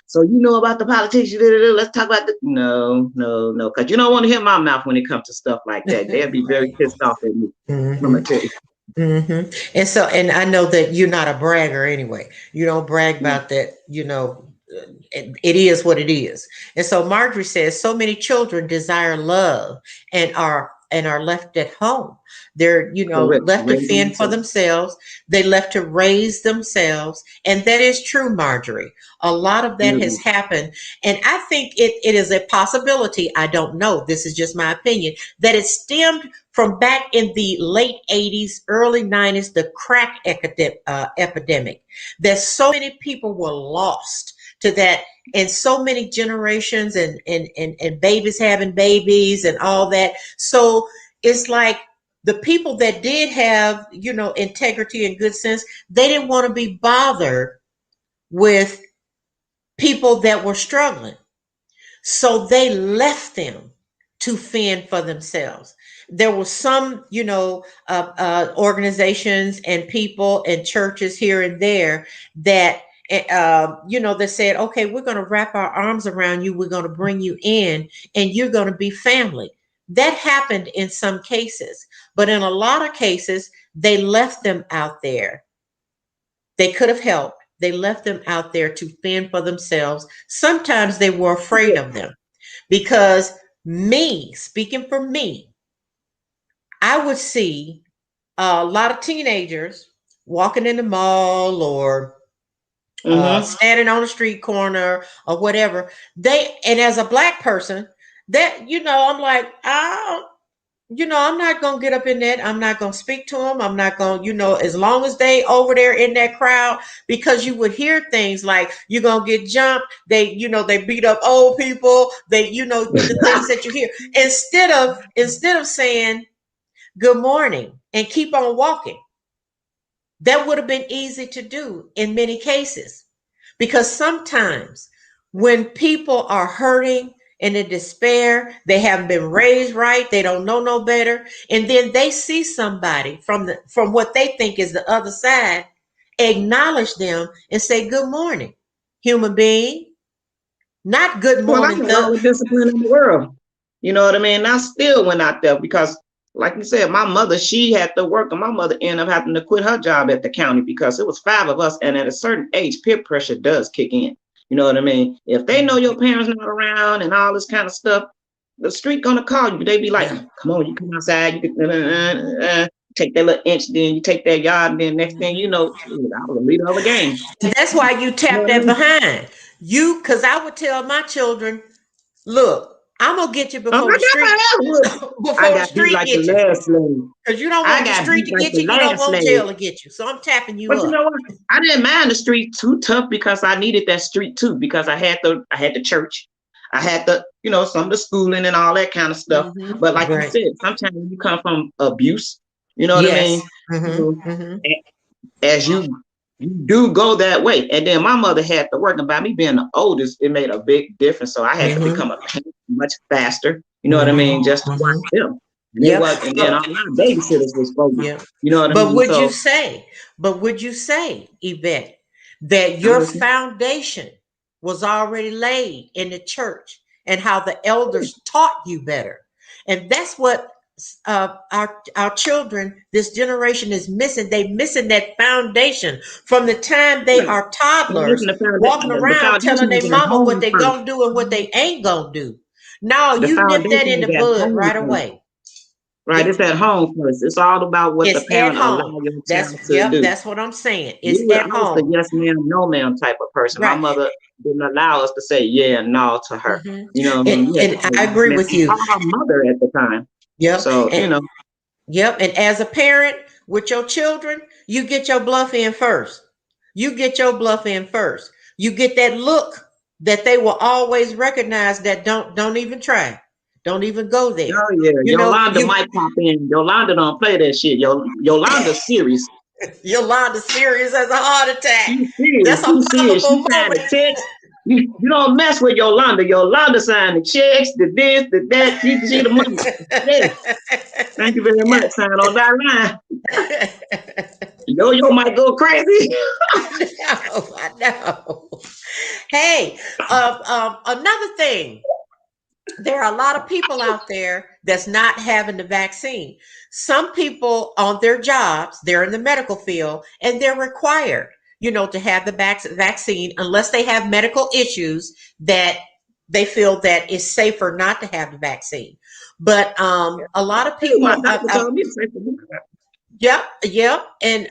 B: so you know about the politics, let's talk about the no, because you don't want to hear my mouth when it comes to stuff like that. They'll be very pissed off at me. I'm gonna tell you.
A: And I know that you're not a bragger anyway. You don't brag about that, it is what it is. And so Marjorie says so many children desire love and are left at home. They're
B: Correct.
A: left to fend for themselves. They left to raise themselves. And that is true, Marjorie. A lot of that has happened. And I think it is a possibility. I don't know. This is just my opinion, that it stemmed from back in the late 80s, early 90s, the crack epidemic, that so many people were lost to that, and so many generations and babies having babies and all that. So it's like the people that did have, integrity and good sense, they didn't want to be bothered with people that were struggling. So they left them to fend for themselves. There were some, organizations and people and churches here and there that, that said, okay, we're going to wrap our arms around you. We're going to bring you in and you're going to be family. That happened in some cases, but in a lot of cases, they left them out there. They could have helped. They left them out there to fend for themselves. Sometimes they were afraid of them because speaking for me, I would see a lot of teenagers walking in the mall or standing on the street corner or whatever. And as a Black person, that, I'm like, I'm not going to get up in that. I'm not going to speak to them. I'm not going to, as long as they over there in that crowd, because you would hear things like, you're going to get jumped. They beat up old people. They, the things that you hear, instead of saying good morning and keep on walking. That would have been easy to do in many cases, because sometimes when people are hurting and in despair, they haven't been raised right, they don't know no better, and then they see somebody from what they think is the other side, acknowledge them and say good morning, human being, not good morning.
B: Well, I got all the discipline in the world. You know what I mean? I still went out there because, like you said, my mother, she had to work, and my mother ended up having to quit her job at the county because it was 5 of us, and at a certain age, peer pressure does kick in. You know what I mean? If they know your parents not around and all this kind of stuff, the street gonna call you. They be like, come on, you come outside, you can take that little inch, then you take that yard, and then next thing you know, I was a leader of the game.
A: And that's why you tap that behind. Because I would tell my children, look, I'm gonna get you before the street
B: like
A: get you. Because you don't want the street to get you, you don't want jail to get you. So I'm tapping you up.
B: But you know what? I didn't mind the street too tough because I needed that street too, because I had the church, I had the, some of the schooling and all that kind of stuff. But like you said, sometimes you come from abuse, you know what I mean? As you do go that way. And then my mother had to work, and by me being the oldest, it made a big difference. So I had to become a parent much faster, you know what I mean, just to watch them. And then all my babysitters was focused. You know what I mean?
A: But would you say, Yvette, that your foundation was already laid in the church and how the elders taught you better? And that's what our children, this generation, is missing. They missing that foundation from the time they are toddlers, walking around telling their mama what they gonna do and what they ain't gonna do. No, you nip that in the bud right away.
B: Right, it's at home first. It's all about what the parent allow your child to do.
A: That's what I'm saying. It's at home.
B: I was the yes ma'am, no ma'am type of person. Right. My mother didn't allow us to say yeah and no to her. You know what I mean?
A: And I agree with you.
B: Our mother at the time.
A: Yep.
B: So,
A: Yep. And as a parent with your children, you get your bluff in first. You get your bluff in first. You get that look that they will always recognize, that don't even try. Don't even go there.
B: Oh, yeah. Yolanda might pop in. Yolanda don't play that shit. Yolanda's serious.
A: Yolanda's serious as a heart attack.
B: That's a powerful moment. You don't mess with Yolanda. Yolanda signed the checks, the this, the that. She the money. Yes. Thank you very much. Sign on that line. Yo might go crazy.
A: I know. Hey, another thing. There are a lot of people out there that's not having the vaccine. Some people on their jobs, they're in the medical field, and they're required, to have the vaccine unless they have medical issues that they feel that it's safer not to have the vaccine. But a lot of people,
B: My doctor told me to say
A: Yep. And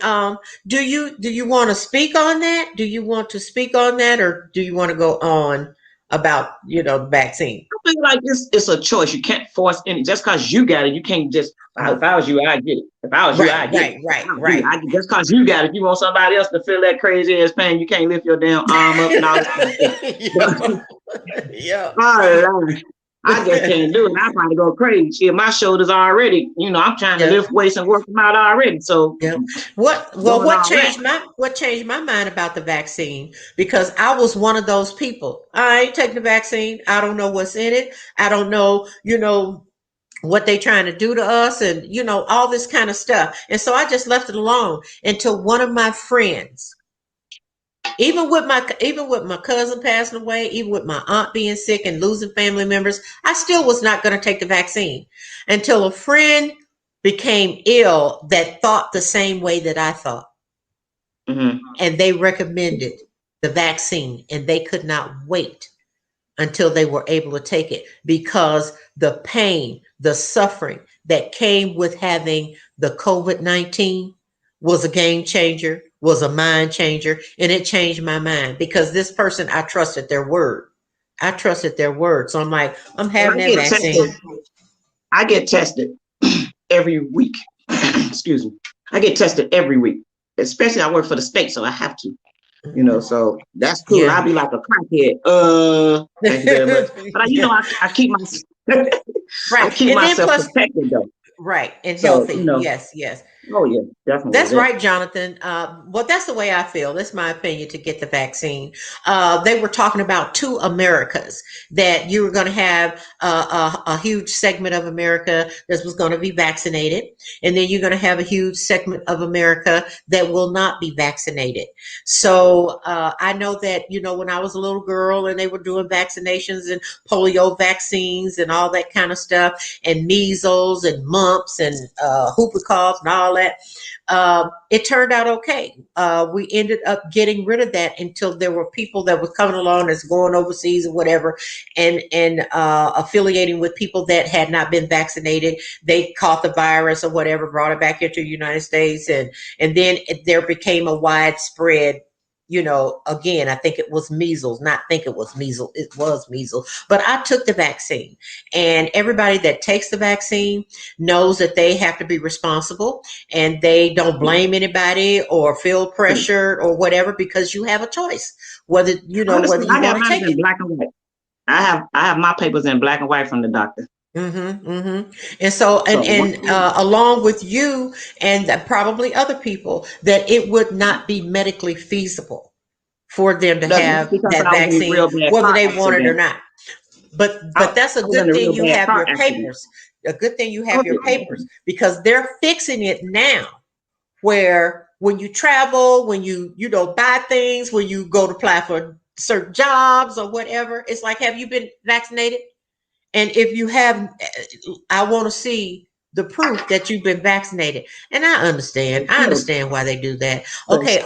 A: do you want to speak on that? Do you want to speak on that, or do you want to go on about the vaccine?
B: I feel like it's a choice. You can't force any. Just because you got it, you can't just. If I was you, I'd get it. If I was you, I'd get it.
A: Right.
B: Just because you got it, you want somebody else to feel that crazy ass pain. You can't lift your damn arm up and all that.
A: Yeah.
B: I just can't do it. I probably go crazy. Shit, my shoulders already. I'm trying to lift weights and work them out already. So
A: what changed my mind about the vaccine? Because I was one of those people. I ain't taking the vaccine. I don't know what's in it. I don't know, what they trying to do to us, and all this kind of stuff. And so I just left it alone until one of my friends. Even with my cousin passing away, even with my aunt being sick and losing family members, I still was not going to take the vaccine until a friend became ill that thought the same way that I thought.
B: Mm-hmm.
A: And they recommended the vaccine, and they could not wait until they were able to take it, because the pain, the suffering that came with having the COVID-19 was a game changer, was a mind changer, and it changed my mind, because this person, I trusted their word. So I'm like, I'm having that vaccine.
B: I get tested every week. Excuse me. I get tested every week, especially I work for the state, so I have to. So that's cool.
A: Yeah.
B: I'll be like a crackhead. Thank you very much. But I keep my
A: right.
B: I keep myself protected though.
A: Right. And healthy. Yes.
B: Oh yeah, definitely.
A: That's right, Jonathan. Well, that's the way I feel. That's my opinion, to get the vaccine. They were talking about two Americas, that you were going to have a huge segment of America that was going to be vaccinated. And then you're going to have a huge segment of America that will not be vaccinated. So I know that, when I was a little girl and they were doing vaccinations and polio vaccines and all that kind of stuff, and measles and mumps and whooping cough and all that, it turned out okay. We ended up getting rid of that until there were people that were coming along that's going overseas or whatever, and affiliating with people that had not been vaccinated. They caught the virus or whatever, brought it back into the United States, and then there became a widespread. Again, I think it was measles, it was measles, but I took the vaccine, and everybody that takes the vaccine knows that they have to be responsible, and they don't blame anybody or feel pressured or whatever, because you have a choice whether you want to take it.
B: Black and white. I have my papers in black and white from the doctor.
A: And so along with you and probably other people, that it would not be medically feasible for them to have that vaccine, whether they want it or not. But that's a good thing you have your papers. A good thing you have your papers, because they're fixing it now, where when you travel, when you buy things, when you go to apply for certain jobs or whatever, it's like, have you been vaccinated? And if you have, I want to see the proof that you've been vaccinated. And I understand why they do that. Okay,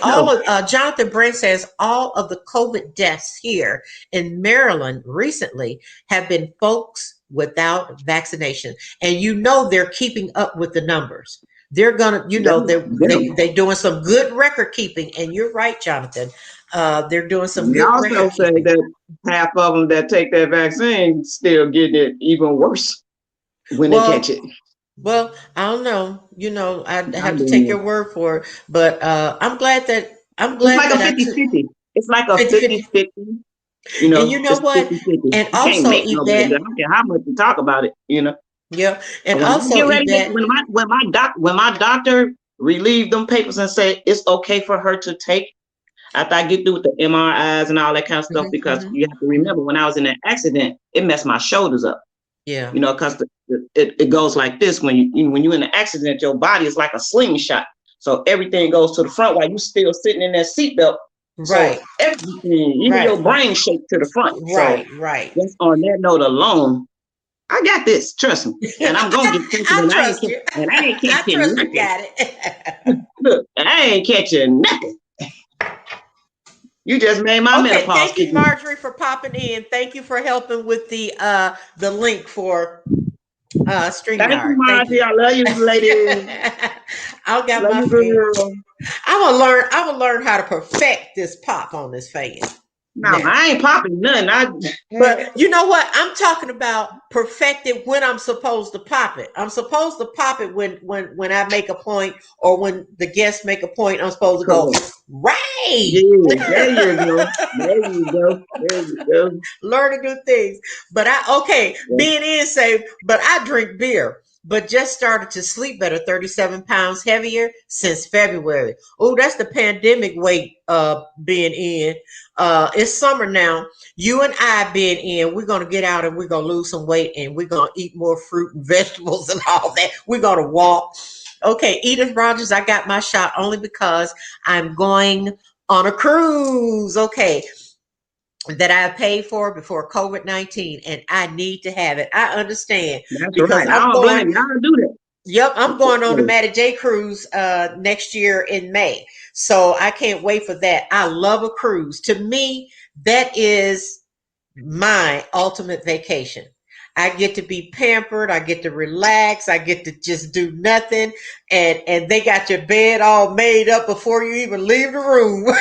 A: Jonathan Brent says all of the COVID deaths here in Maryland recently have been folks without vaccination. And they're keeping up with the numbers. They're gonna, they're doing some good record keeping. And you're right, Jonathan. They're doing some good record keeping.
B: Also say that half of them that take that vaccine still getting it even worse when they catch it.
A: Well, I don't know. I have to take your word for it. But I'm glad that
B: it's like a 50-50. It's like a 50-50.
A: And you know what?
B: 50-50.
A: And also,
B: I don't care how much you talk about it.
A: Yeah, and also,
B: when my doctor relieved them papers and said it's okay for her to take, after I get through with the MRIs and all that kind of stuff, because you have to remember when I was in that accident, it messed my shoulders up.
A: Yeah.
B: You know, because it goes like this: when you're in an accident, your body is like a slingshot. So everything goes to the front while you still sitting in that seatbelt.
A: Right.
B: So everything, even your brain shake to the front.
A: Right.
B: So
A: Right.
B: just on that note alone, I got this. Trust me, and I'm gonna get tested.
A: I
B: And
A: trust you.
B: I ain't
A: I
B: catching
A: trust
B: nothing.
A: you got it.
B: Look, I ain't catching nothing. You just made my menopause.
A: Thank you, Marjorie, for popping in. Thank you for helping with the link for StreamYard.
B: Thank you, Marjorie. I love you, lady.
A: I got
B: love
A: my
B: you,
A: friend.
B: girl.
A: I will learn how to perfect this pop on this fan.
B: No, I ain't popping nothing.
A: But you know what? I'm talking about perfected when I'm supposed to pop it. I'm supposed to pop it when I make a point, or when the guests make a point. I'm supposed to go right.
B: Yeah, there you go. There you go. There you go.
A: Learn to do things. But being in safe, but I drink beer. But just started to sleep better, 37 pounds heavier since February. Oh, that's the pandemic weight being in. It's summer now. You and I being in, we're going to get out and we're going to lose some weight, and we're going to eat more fruit and vegetables and all that. We're going to walk. Okay, Edith Rogers, I got my shot only because I'm going on a cruise. Okay. That I paid for before COVID-19, and I need to have it. I understand.
B: That's because right. I don't blame y'all to do that.
A: Yep, I'm going on the Matty J cruise next year in May. So I can't wait for that. I love a cruise. To me, that is my ultimate vacation. I get to be pampered. I get to relax. I get to just do nothing. And they got your bed all made up before you even leave the room.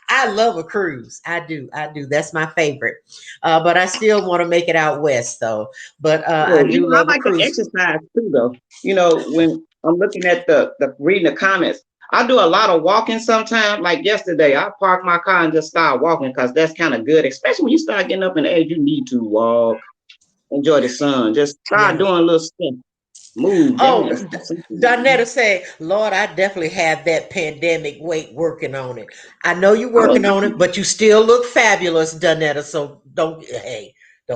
A: I love a cruise. I do. That's my favorite. But I still want to make it out west, though. But I do love
B: a cruise. I like to exercise too, though. You know, when I'm looking at the reading the comments, I do a lot of walking sometimes. Like yesterday, I parked my car and just started walking, because that's kind of good, especially when you start getting up in age. You need to walk, enjoy the sun, just start doing a little stuff. Move.
A: Oh, Donetta say, Lord, I definitely have that pandemic weight working on it. I know you're working on it, but you still look fabulous, Donetta. So don't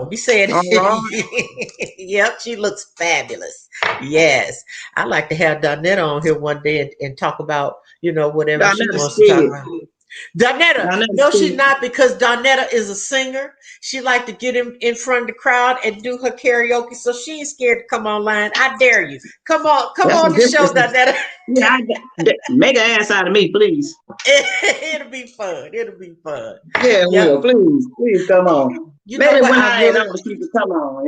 A: be saying it. Yep, she looks fabulous. Yes. I'd like to have Donetta on here one day and talk about, whatever she wants to talk about. Donetta, no, she's not, because Donetta is a singer. She like to get in front of the crowd and do her karaoke, so she ain't scared to come online. I dare you. Come on the show, Donetta.
B: Yeah, make an ass out of me, please.
A: It'll be fun.
B: Yeah, will. Please come on. Maybe when I ain't on, she can come on.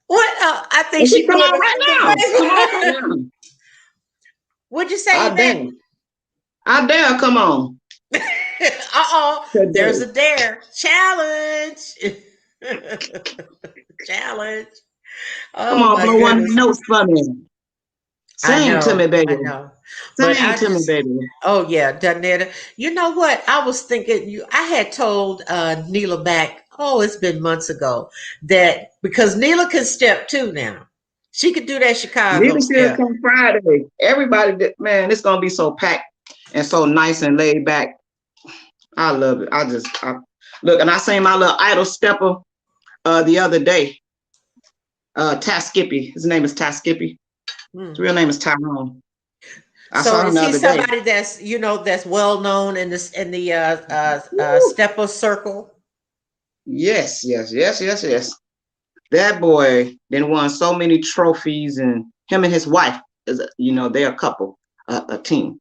A: What? I think she
B: come on right now. Come on right now.
A: What'd you say?
B: I dare come on.
A: There's a dare. Challenge. Challenge.
B: Come on, blow one of the notes for me. Sing to me, baby.
A: I know.
B: Sing to me, baby.
A: Oh, yeah, Donetta. You know what? I was thinking, I had told Neila back, it's been months ago, that because Neila can step too now. She could do that Chicago
B: Neila
A: step.
B: Come Friday. Everybody, man, it's going to be so packed and so nice and laid back. I love it. I look, and I sang my little idol stepper the other day. Ty Skippy. His name is Ty Skippy. His real name is Tyrone.
A: So is he somebody that's that's well known in the stepper circle? Yes.
B: That boy then won so many trophies, and him and his wife is they're a couple, a team.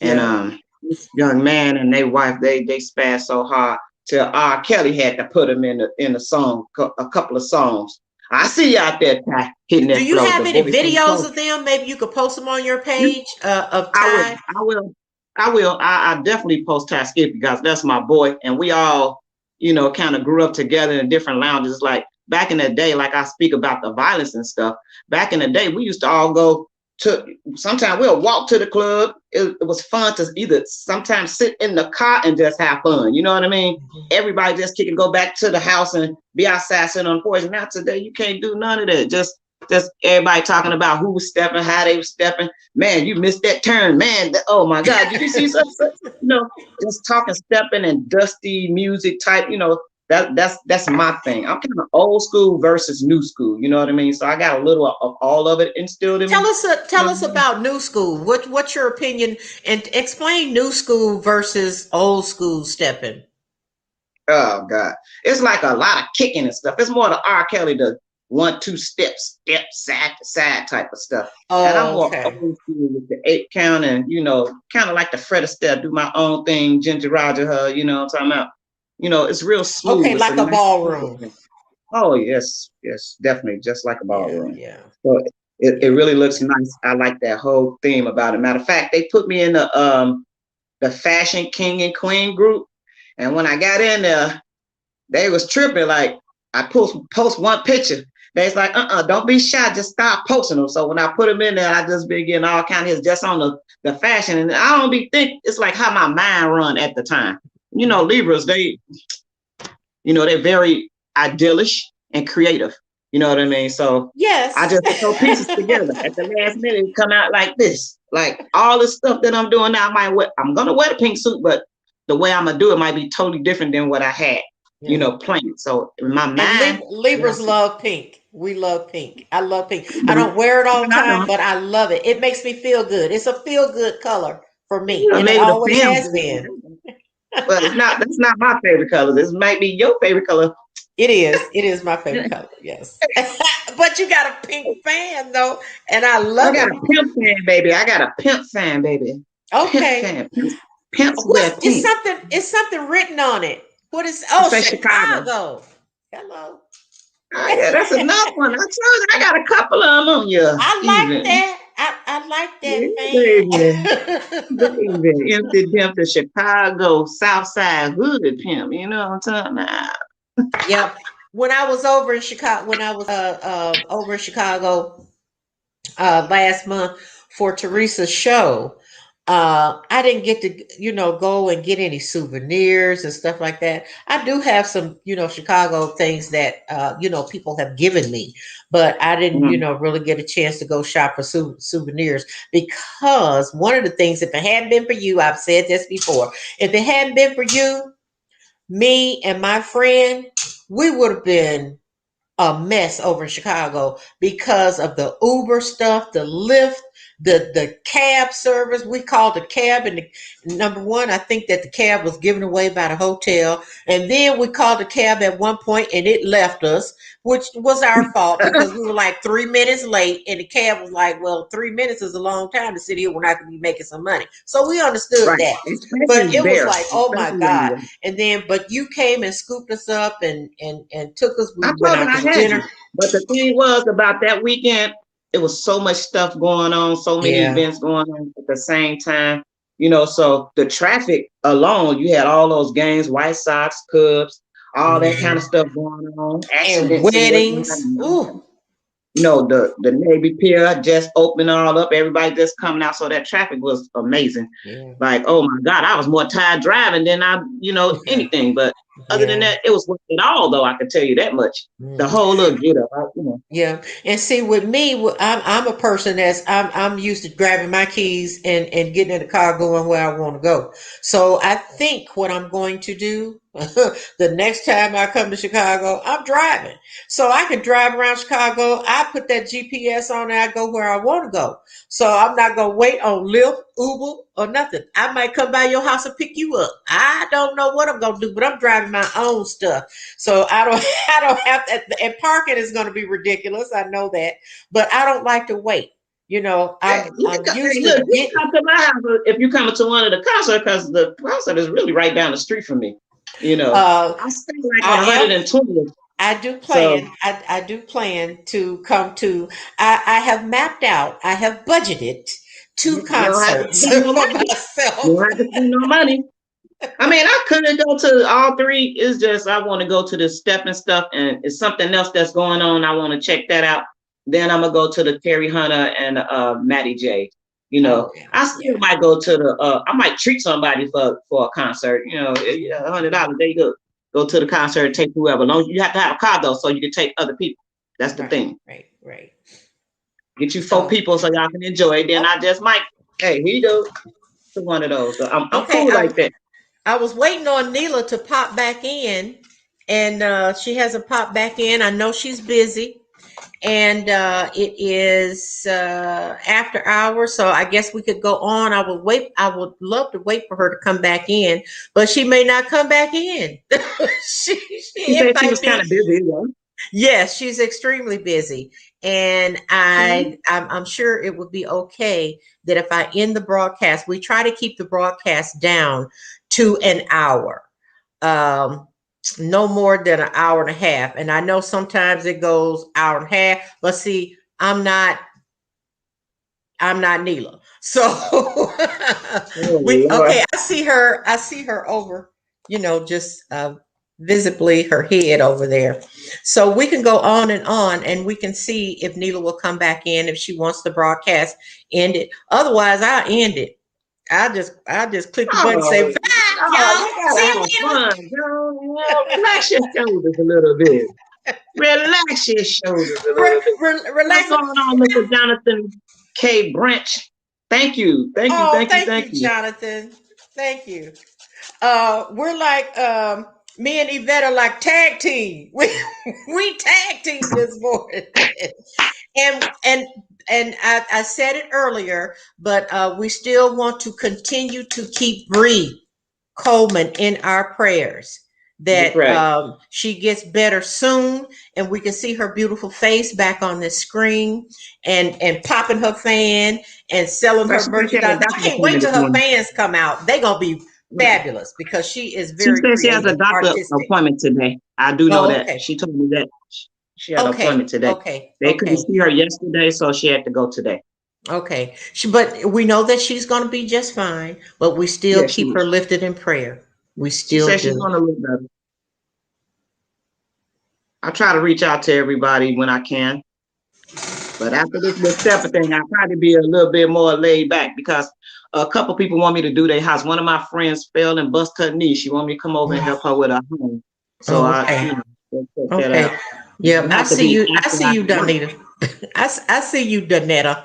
B: And this young man and their wife, they spazzed so hard till R. Kelly had to put him in a song, a couple of songs. I see you out there, Ty, hitting that.
A: Do you have any videos of them? Maybe you could post them on your page of Ty.
B: I will. I definitely post Ty Skippy, because that's my boy, and we all, kind of grew up together in different lounges. Like back in the day, like I speak about the violence and stuff. Back in the day, we used to all go to. Sometimes we'll walk to the club. It was fun to either sometimes sit in the car and just have fun. You know what I mean? Everybody just go back to the house and be outside sitting on the porch. Now today, you can't do none of that. Just just everybody talking about who was stepping, how they were stepping. Man, you missed that turn, man. Oh my God, did you see such? Just talking, stepping, and dusty music type. That's my thing. I'm kind of old school versus new school. You know what I mean? So I got a little of all of it instilled in me.
A: Tell us about new school. What's your opinion, and explain new school versus old school stepping?
B: Oh God, it's like a lot of kicking and stuff. It's more the R. Kelly, the 1-2 step, side to side type of stuff. And I'm more old school with the 8 count, and kind of like the Fred Astaire, do my own thing, Ginger Roger her. You know what I'm talking about? It's real smooth.
A: Okay, like a ballroom.
B: Oh yes, definitely, just like a ballroom.
A: Yeah.
B: So it really looks nice. I like that whole theme about it. Matter of fact, they put me in the Fashion King and Queen group. And when I got in there, they was tripping. Like, I post one picture. They was like, don't be shy, just start posting them. So when I put them in there, I just been getting all kind of hits just on the fashion. And I don't be think it's like how my mind run at the time. Libras, they're very idyllish and creative. You know what I mean? So
A: yes,
B: I just throw pieces together. At the last minute, it come out like this. Like all the stuff that I'm doing now, I'm gonna wear the pink suit, but the way I'm gonna do it might be totally different than what I had, planned. So in my mind,
A: Libras love pink. We love pink. I love pink. I don't wear it all the time, but I love it. It makes me feel good. It's a feel good color for me, and it always has been.
B: But that's not my favorite color. This might be your favorite color.
A: It is. It is my favorite color. Yes. But you got a pink fan though, and I love it.
B: I got a pimp fan, baby. I got a pimp fan, baby.
A: Okay.
B: Pimps
A: it's something written on it. What is? Oh, Chicago. Hello.
B: Oh, yeah, that's another one. I told you I got a couple of them on you.
A: I like that. I like that,
B: baby. Empty pimp, the Chicago South Side hood pimp. You know what I'm talking about?
A: Yep. When I was over in Chicago, last month for Teresa's show, I didn't get to, go and get any souvenirs and stuff like that. I do have some, Chicago things that, people have given me, but I didn't, really get a chance to go shop for souvenirs, because one of the things, if it hadn't been for you, I've said this before, if it hadn't been for you, me and my friend, we would have been a mess over in Chicago because of the Uber stuff, the Lyft, the cab service. We called the cab, and number one, I think that the cab was given away by the hotel, and then we called the cab at one point and it left us, which was our fault because we were like 3 minutes late, and the cab was like, well, 3 minutes is a long time to sit here. We're not going to be making some money. So we understood that, but it was like, oh my God. And then, but you came and scooped us up and took us, we went out to dinner.
B: But the thing was, about that weekend, it was so much stuff going on, so many events going on at the same time. So the traffic alone, you had all those games, White Sox, Cubs, all that kind of stuff going on.
A: And weddings. Ooh.
B: The Navy Pier just opened all up. Everybody just coming out. So that traffic was amazing. Yeah. Like, oh my God, I was more tired driving than anything. But other than that, it was worth it all, though. I can tell you that much. The whole little get up,
A: Yeah, and see, with me, I'm a person I'm used to grabbing my keys and getting in the car, going where I want to go. So I think what I'm going to do the next time I come to Chicago, I'm driving, so I can drive around Chicago. I put that GPS on and I go where I want to go. So I'm not gonna wait on Lyft, Uber, or nothing. I might come by your house and pick you up. I don't know what I'm gonna do, but I'm driving my own stuff. So I don't have to, and parking is gonna be ridiculous. I know that, but I don't like to wait. I'm used to
B: you come to my house if you come to one of the concerts, because the concert is really right down the street from me. I stay like 120.
A: I do plan. So, I do plan to come to. I have mapped out. I have budgeted 2 concerts for myself.
B: You don't have to spend no money. I mean, I couldn't go to all 3. It's just I want to go to the stepping stuff, and it's something else that's going on. I want to check that out. Then I'm gonna go to the Terry Hunter and Matty J. I still might go to the. I might treat somebody for a concert. $100. There you go. Go to the concert, take whoever. Long you have to have a car though, so you can take other people. That's the thing.
A: Right.
B: Get you 4 people so y'all can enjoy it. Then I just might, hey, here you go to one of those. So I'm
A: Okay.
B: cool like that.
A: I was waiting on Neila to pop back in, and she hasn't popped back in. I know she's busy, and it is after hours, so I guess we could go on. I would wait. I would love to wait for her to come back in, but she may not come back in. she,
B: She
A: it
B: said she
A: might
B: was kind
A: be.
B: of busy. Though.
A: Yes, she's extremely busy, and I'm sure it would be okay that if I end the broadcast, we try to keep the broadcast down to an hour, um, no more than an hour and a half. And I know sometimes it goes hour and a half, but see, I'm not Neila. So we
B: Oh,
A: okay, I see her over, just visibly her head over there. So we can go on and we can see if Neila will come back in if she wants the broadcast ended. Otherwise, I'll end it. I just click the button and say
B: oh,
A: bye,
B: oh,
A: y'all.
B: we
A: See
B: gotta have
A: you Neila.
B: fun, Joan. Relax your shoulders a little bit. Relax your shoulders a little bit. What's
A: Relax.
B: going on, Mr. Jonathan K. Branch? Thank you.
A: Oh, thank you, Jonathan. Thank you. We're like me and Yvette are like tag team. We tag team this morning. and I said it earlier, but we still want to continue to keep Bree Coleman in our prayers
B: That's
A: that
B: right.
A: she gets better soon and we can see her beautiful face back on the screen and popping her fan and selling
B: But
A: her
B: she said she had a
A: merchandise. I
B: doctor's
A: can't wait
B: appointment
A: till
B: this
A: her
B: morning.
A: fans come out. They're gonna be fabulous because she is
B: She
A: very
B: said she has a
A: creative,
B: doctor
A: artistic.
B: appointment today. I do know
A: Oh,
B: that.
A: okay.
B: She told me that she had an
A: Okay.
B: appointment today.
A: Okay.
B: They couldn't
A: Okay.
B: see her yesterday, so she had to go today.
A: Okay. But we know that she's going to be just fine, but we still
B: Yeah, she
A: keep her lifted in prayer. We
B: she
A: still
B: said she's
A: do.
B: gonna look better. I try to reach out to everybody when I can. But after this little step thing, I'll probably be a little bit more laid back because a couple people want me to do their house. One of my friends fell and bust her knee. She want me to come over and help her with her home. So
A: Oh,
B: I,
A: okay.
B: check that
A: Okay.
B: out.
A: Yeah,
B: It
A: I
B: have to
A: see
B: be
A: you. I
B: after
A: see
B: I
A: you,
B: work.
A: Donita. I see you, Donetta.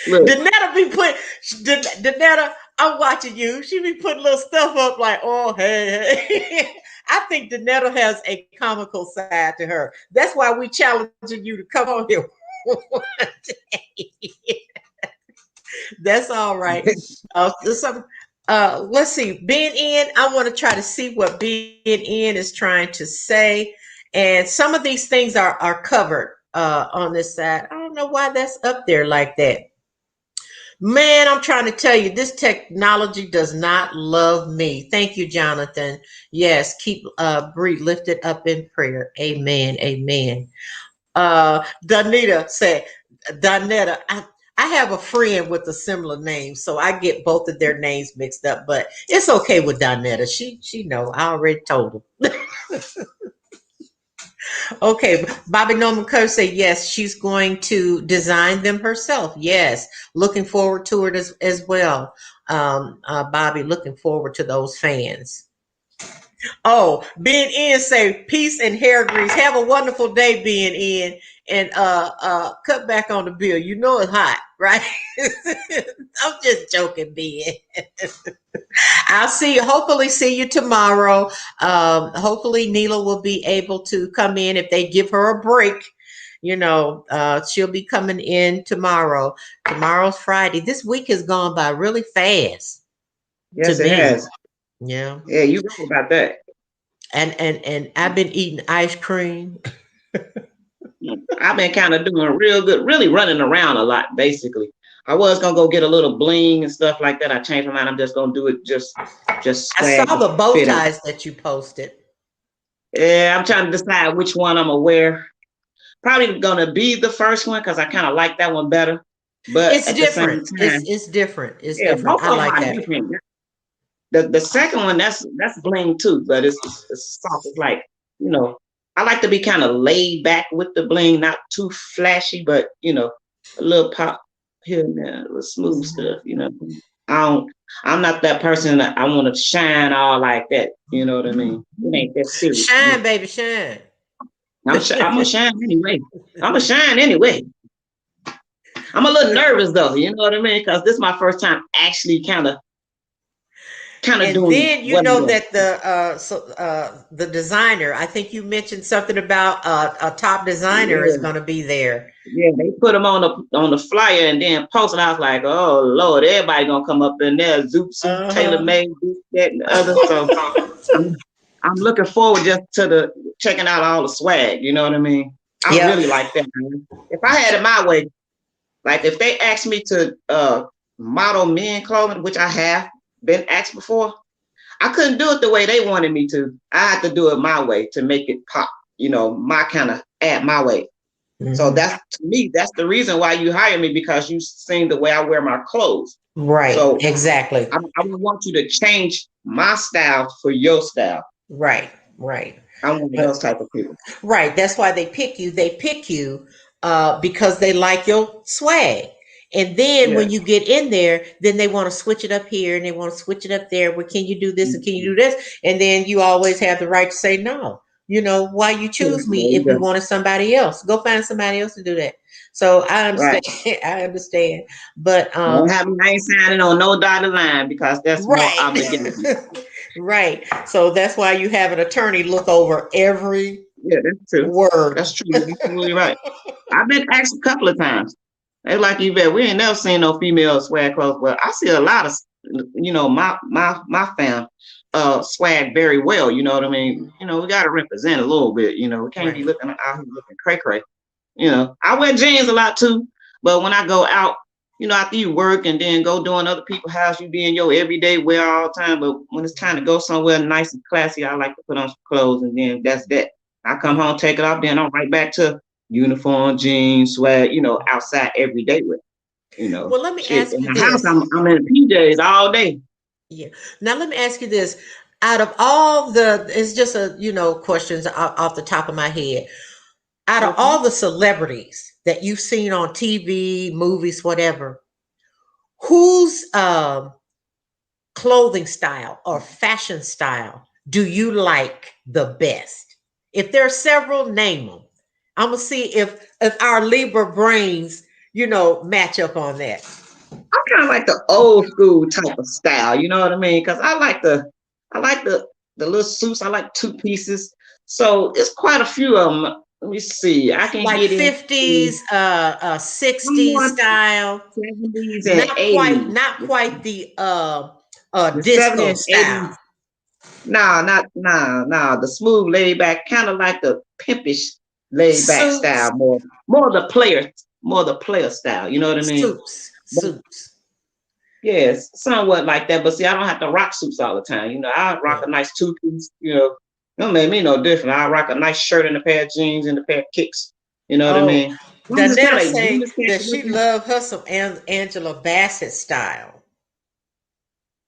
B: Look,
A: Donetta be put. Donetta, I'm watching you. She be putting little stuff up like, oh, hey, hey. I think Donetta has a comical side to her. That's why we challenging you to come on here one day. That's all right. Some, let's see. Being in, I want to try to see what being in is trying to say. And some of these things are covered on this side. I don't know why that's up there like that. Man, I'm trying to tell you, this technology does not love me. Thank you, Jonathan. Yes, keep Bree lifted up in prayer. Amen. Amen. Donita said, Donetta, I have a friend with a similar name, so I get both of their names mixed up, but it's okay with Donetta. She know. I already told her. Okay, Bobby Norman Kerr said yes, she's going to design them herself. Yes, looking forward to it as well. Bobby, looking forward to those fans. Oh, being in say peace and hair grease. Have a wonderful day, being in, and cut back on the bill. You know it's hot, right? I'm just joking, being. I'll see you. Hopefully, see you tomorrow. Hopefully, Neila will be able to come in if they give her a break. She'll be coming in tomorrow. Tomorrow's Friday. This week has gone by really fast to
B: yes, it
A: me.
B: has.
A: Yeah.
B: Yeah, you right about that.
A: And I've been eating ice cream.
B: I've been kind of doing real good, really running around a lot, basically. I was gonna go get a little bling and stuff like that. I changed my mind. I'm just gonna do it just
A: I saw
B: swag
A: the bow
B: fit out.
A: ties that you posted.
B: Yeah, I'm trying to decide which one I'm gonna wear. Probably gonna be the first one because I kind of like that one better. But
A: It's
B: at the same
A: different. It's
B: time,
A: it's different. It's
B: yeah,
A: different.
B: both
A: I
B: of them
A: like
B: are
A: that.
B: different. The second one that's bling too, but it's soft. It's like I like to be kind of laid back with the bling, not too flashy, but a little pop here and there, a little smooth stuff. I don't. I'm not that person that I want to shine all like that. You know what I mean? It ain't that serious.
A: Shine, baby, shine.
B: I'm gonna shine anyway. I'm gonna shine anyway. I'm a little nervous though, you know what I mean? Because this is my first time actually kind of
A: And
B: doing
A: then you
B: what I'm
A: know
B: doing.
A: that the designer, I think you mentioned something about a top designer is
B: Yeah,
A: going to be there.
B: yeah. They put them on the flyer and then post, and I was like, oh Lord, everybody gonna come up in there, zoot suit, tailor
A: Uh-huh.
B: made, this, that, and the other. So I'm, I'm looking forward just to the checking out all the swag. You know what I mean? I
A: Yep.
B: really like that, man. If I had it my way, like if they asked me to model men clothing, which I have been asked before, I couldn't do it the way they wanted me to. I had to do it my way to make it pop, my kind of add my way. So
A: Hmm.
B: that's to me, that's the reason why you hire me because you've seen the way I wear my clothes.
A: Right.
B: So
A: Exactly.
B: I don't want you to change my style for your style.
A: Right. Right.
B: I'm one of those
A: But
B: type of people.
A: right, that's why they pick you. They pick you because they like your swag. And then
B: Yeah.
A: when you get in there, then they want to switch it up here and they want to switch it up there. Well, can you do this and can you do this? And then you always have the right to say no. You know, why you
B: Yeah,
A: choose
B: there
A: me
B: you
A: if you
B: go.
A: wanted somebody else? Go find somebody else to do that. So I
B: Right.
A: understand. I understand. But
B: Don't have me. I ain't signing on no dotted line because that's more
A: right.
B: obligation.
A: Right. So that's why you have an attorney look over every
B: Yeah, that's true.
A: word.
B: That's true. You're absolutely right. I've been asked a couple of times. They like you bet we ain't never seen no female swag clothes. Well, I see a lot of my fam swag very well. You know what I mean? We gotta represent a little bit. We can't be
A: Right.
B: looking out here looking cray cray. I wear jeans a lot too, but when I go out, after you work and then go doing other people's house, you be in your everyday wear all the time. But when it's time to go somewhere nice and classy, I like to put on some clothes and then that's that. I come home, take it off, then I'm right back to uniform, jeans, swag, outside every day with,
A: Well, let me
B: shit.
A: ask
B: In
A: you
B: the house,
A: this.
B: I'm in PJs all day.
A: Yeah. Now let me ask you this. Out of all it's just questions off the top of my head. Out of
B: Yes,
A: all
B: ma'am.
A: the celebrities that you've seen on TV, movies, whatever, whose clothing style or fashion style do you like the best? If there are several, name them. I'm gonna see if our Libra brains, match up on that.
B: I kind of like the old school type of style. You know what I mean? Because I like the little suits. I like two pieces. So it's quite a few of them. Let me see. I can
A: Like
B: get into
A: 50s, 60s
B: more
A: style.
B: 70s and
A: Not quite,
B: 80s.
A: not quite the
B: The 70s
A: disco
B: and 80s.
A: style.
B: Nah, not nah, nah. The smooth laid back, kind of like the pimpish laid back
A: Suits,
B: style, more the player style. You know what I mean?
A: suits,
B: But
A: suits.
B: yes, somewhat like that. But see, I don't have to rock suits all the time. I rock
A: Yeah.
B: a nice two piece. Don't make me no different. I rock a nice shirt and a pair of jeans and a pair of kicks. You know what I
A: Oh,
B: mean? I'm just kind
A: Danetta
B: of
A: say that
B: unisex
A: she
B: looking.
A: loved her some Angela Bassett style.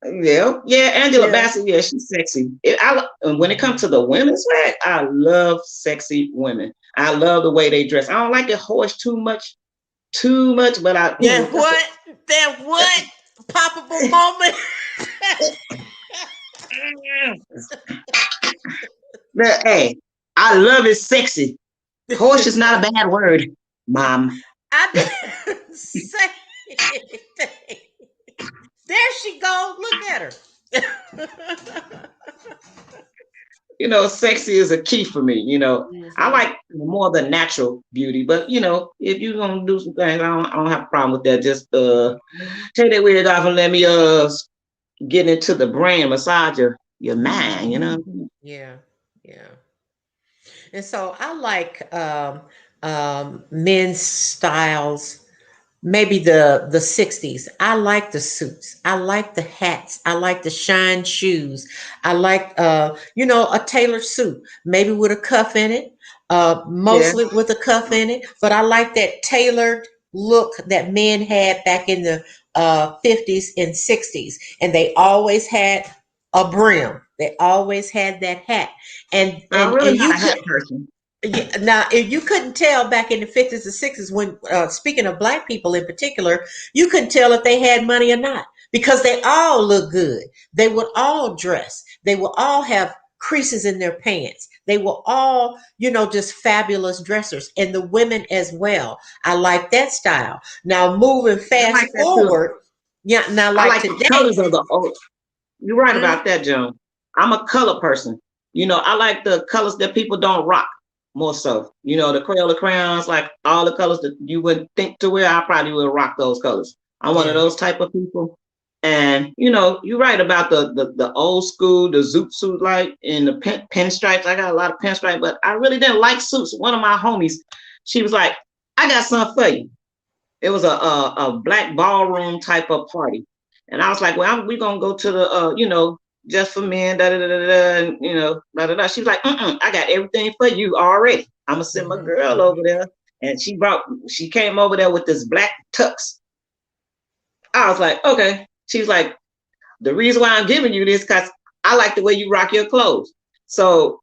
B: Yeah, yeah, Angela
A: Yeah.
B: Bassett, yeah, she's sexy. And when it comes to the women's swag, I love sexy women. I love the way they dress. I don't like it horse too much, but
A: That
B: that's
A: what? That what? Poppable moment.
B: but, hey, I love it sexy. Horse is not a bad word, mom.
A: I didn't say anything. There she goes. Look at her.
B: Sexy is a key for me. I
A: Mhm.
B: like more the natural beauty, but if you're gonna do some things, I don't have a problem with that. Just take that wig off and let me get into the brain, massage your mind.
A: Yeah, yeah. And so I like men's styles, maybe the 60s. I like the suits. I like the hats. I like the shine shoes. I like a tailored suit, maybe with a cuff in it,
B: Yeah,
A: mostly with a cuff in it, but I like that tailored look that men had back in the 50s and 60s, and they always had a brim. They always had that hat. And
B: I'm
A: and
B: really
A: and
B: not
A: you
B: a
A: could
B: hat person.
A: yeah, now, if you couldn't tell back in the 50s and 60s, when speaking of black people in particular, you couldn't tell if they had money or not because they all look good. They would all dress. They would all have creases in their pants. They were all, just fabulous dressers, and the women as well. I like that style. Now moving
B: I
A: fast
B: like that too.
A: forward, yeah. Now
B: I
A: like
B: like the
A: today,
B: colors of the old. You're right
A: mm,
B: about that, Joan. I'm a color person. I like the colors that people don't rock more so. The Crayola crayons, like all the colors that you would think to wear, I probably would rock those colors. I'm one of
A: yeah,
B: those type of people. And you're right about the old school, the zoot suit like and the pinstripes. I got a lot of pinstripes, but I really didn't like suits. One of my homies, she was like, I got something for you. It was a black ballroom type of party, and I was like, "Well, we gonna go to the just for men, da da da da da, and, da da da." She was like, I got everything for you already. I'm gonna send my
A: hmm
B: girl over there," and she came over there with this black tux. I was like, "Okay." She was like, "The reason why I'm giving you this because I like the way you rock your clothes." So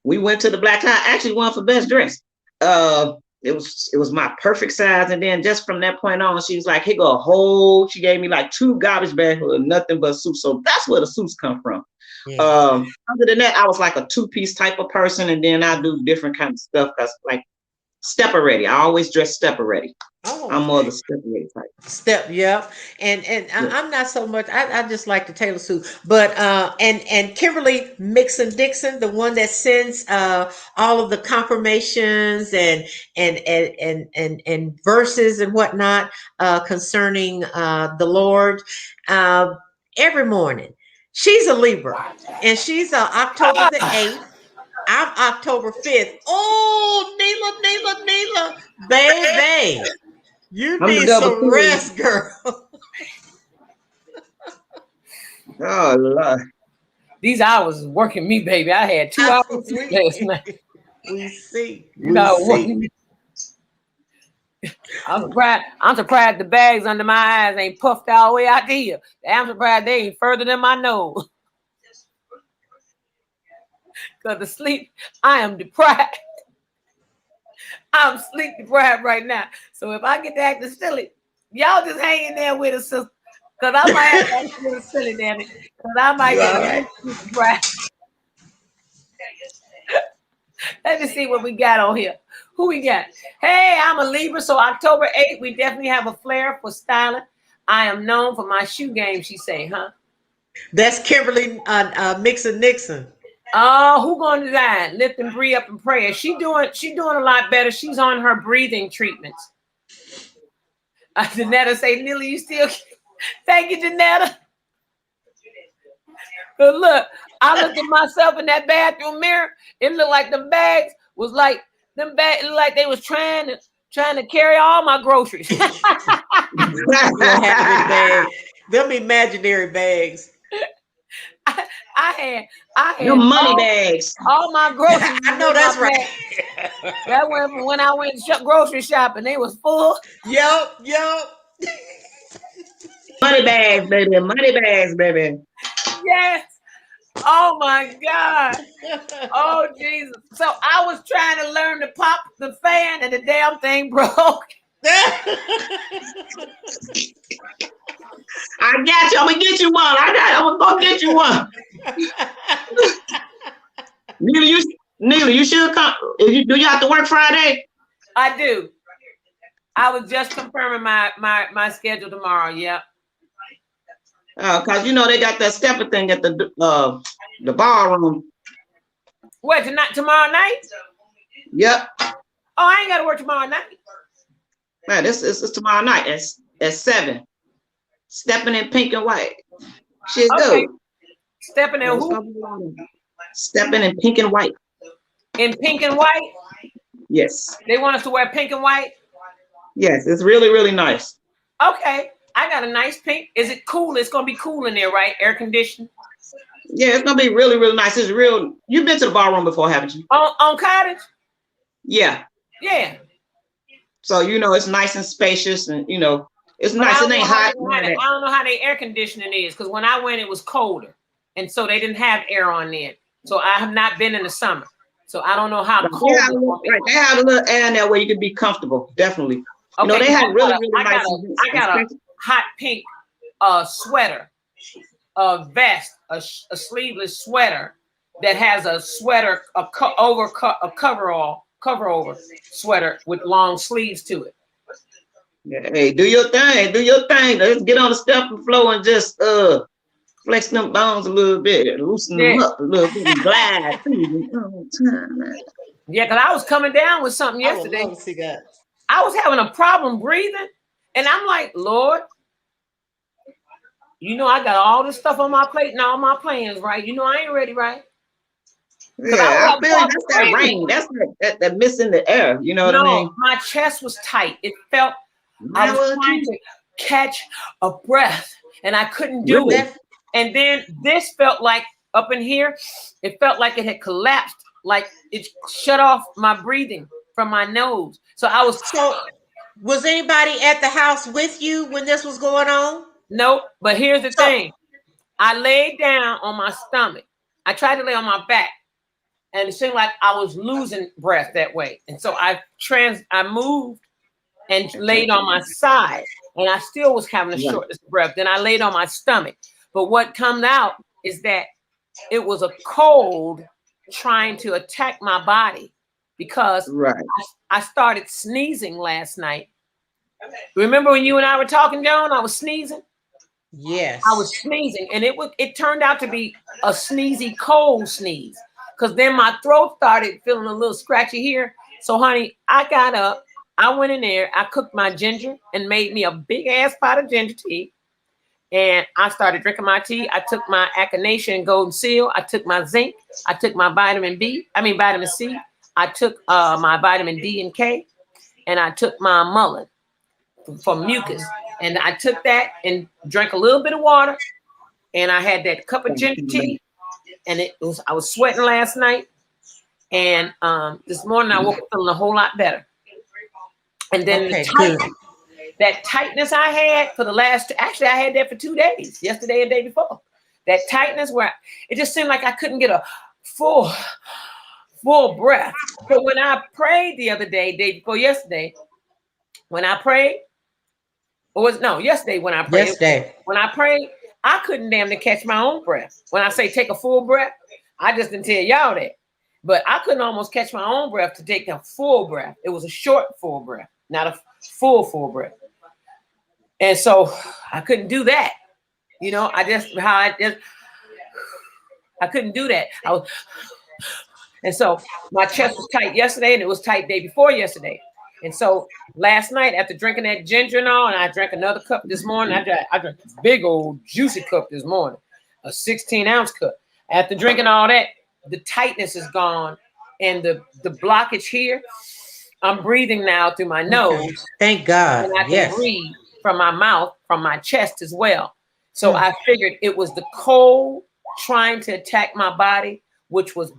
B: we went to the black tie. I actually won for best dress. Uh, it was my perfect size. And then just from that point on, she was like, "Here go a whole." She gave me like 2 garbage bags with nothing but suits. So that's where the suits come from.
A: yeah.
B: Other than that, I was like a 2-piece type of person, and then I do different kind of stuff because like stepper ready. I always dress stepper ready.
A: Oh,
B: I'm more the stepper ready type.
A: step, yeah. And
B: Yeah.
A: I'm not so much. I just like the Taylor suit, but and Kimberly Mixon Dixon, the one that sends all of the confirmations and verses and whatnot concerning the Lord uh, every morning. She's a Libra, and she's October the 8th. I'm October 5th. Oh, Neela, baby. You
B: I'm the
A: need
B: double
A: some
B: twin.
A: rest, girl.
B: Oh Lord.
C: These hours is working me, baby. I had 2 hours of sleep last night.
A: We see.
C: You
A: We
C: know what?
A: see.
C: I'm surprised. I'm surprised the bags under my eyes ain't puffed all the way out here. I'm surprised they ain't further than my nose. Cause the sleep, I am deprived. I'm sleep deprived right now. So if I get to acting silly, y'all just hang in there with us, sister. Cause I might have to act a little silly, damn it. Cause I might
A: You
C: get
A: all
C: a
A: right?
C: little sleep deprived. Let me see what we got on here. Who we got? Hey, I'm a Libra, so October 8th, we definitely have a flair for styling. I am known for my shoe game, she say, huh?
A: That's Kimberly Mixon Nixon.
C: Oh, who gonna design? Lift and breathe up in prayer. She doing a lot better. She's on her breathing treatments. Janetta say, Neila, you still thank you, Janetta. But look, I looked at myself in that bathroom mirror. It looked like them bags was like them bags looked like they was trying to carry all my groceries.
A: Little happy bag. Them imaginary bags.
C: I, I had I
B: Your
C: had
B: money bags.
C: all my groceries
A: I
C: was
A: know
C: in my
A: that's
C: bag.
A: right.
C: That when I went grocery shopping, they was full.
A: Yep.
B: Money bags, baby. Money bags, baby.
C: Yes. Oh my God. Oh Jesus. So I was trying to learn to pop the fan and the damn thing broke.
B: I got you. I'm gonna get you one. I'm gonna go get you one. Neila, you should come. Do you have to work Friday?
C: I do. I was just confirming my schedule tomorrow. Yep.
B: Cause they got that stepper thing at the ballroom.
C: What, tonight, tomorrow night?
B: Yep.
C: Oh, I ain't gotta work tomorrow night.
B: Man, this is tomorrow night at 7. Stepping in pink and white. Shit
C: Okay.
B: go.
C: Stepping in who?
B: Stepping in pink and white.
C: In pink and white?
B: Yes.
C: They want us to wear pink and white?
B: Yes, it's really, really nice.
C: Okay. I got a nice pink. Is it cool? It's gonna be cool in there, right? Air conditioned.
B: Yeah, it's gonna be really, really nice. It's real. You've been to the ballroom before, haven't you?
C: On Cottage?
B: Yeah.
C: Yeah.
B: So it's nice and spacious, and it's
C: But
B: nice. It ain't hot.
C: I don't know how their air conditioning is, because when I went, it was colder, and so they didn't have air on there. So I have not been in the summer, so I don't know how cold.
B: They have a little air in there where you can be comfortable. Definitely.
C: Okay,
B: they have really, really nice.
C: I got a hot pink sweater, a vest, a sleeveless sweater, that has a sweater, a cover over sweater with long sleeves to it.
B: Yeah, hey, do your thing. Do your thing. Let's get on the stepping floor and just flex them bones a little bit, loosen them
C: Yeah,
B: up a little bit, and glide through them.
C: yeah, because I was coming down with something
A: I would
C: yesterday.
A: love to see that.
C: I was having a problem breathing, and I'm like, Lord, you know I got all this stuff on my plate and all my plans, right? You know I ain't ready, right? Because I was
B: Yeah, I
C: having
B: feel you.
C: problems
B: That's that
C: breathing.
B: rain. That's that missing the air. You know what I
C: No,
B: mean?
C: my chest was tight. It felt I was
B: Now,
C: trying to catch a breath, and I couldn't do
B: really?
C: it. And then this felt like up in here, it felt like it had collapsed, like it shut off my breathing from my nose. So I was
A: So, was anybody at the house with you when this was going on?
C: nope. But here's the
A: So,
C: thing: I laid down on my stomach. I tried to lay on my back, and it seemed like I was losing breath that way. And so I moved and laid on my side, and I still was having a
B: Right.
C: shortness of breath. Then I laid on my stomach. But what comes out is that it was a cold trying to attack my body because
B: Right.
C: I started sneezing last night. Remember when you and I were talking, Joan? I was sneezing.
A: yes.
C: I was sneezing, and it turned out to be a sneezy cold sneeze. Because then my throat started feeling a little scratchy here. So, honey, I got up. I went in there. I cooked my ginger and made me a big ass pot of ginger tea. And I started drinking my tea. I took my echinacea and golden seal. I took my zinc. I took my vitamin C. I took my vitamin D and K. And I took my mullein for mucus. And I took that and drank a little bit of water. And I had that cup of ginger tea. And I was sweating last night. And this morning I woke up feeling a whole lot better. And then
A: Okay, good.
C: that tightness I had for actually I had that for 2 days, yesterday and day before. That tightness where it just seemed like I couldn't get a full breath. So when I prayed the other day before yesterday, yesterday when I prayed.
A: Yesterday.
C: When I prayed, I couldn't damn near catch my own breath. When I say take a full breath, I just didn't tell y'all that. But I couldn't almost catch my own breath to take a full breath. It was a short full breath, not a full breath. And so I couldn't do that. You know, I couldn't do that. And so my chest was tight yesterday, and it was tight day before yesterday. And so last night, after drinking that ginger and all, and I drank another cup this morning. I drank a big old juicy cup this morning, a 16-ounce cup. After drinking all that, the tightness is gone, and the blockage here. I'm breathing now through my nose.
A: Okay. Thank God.
C: And I can breathe from my mouth, from my chest as well. So I figured it was the cold trying to attack my body, which was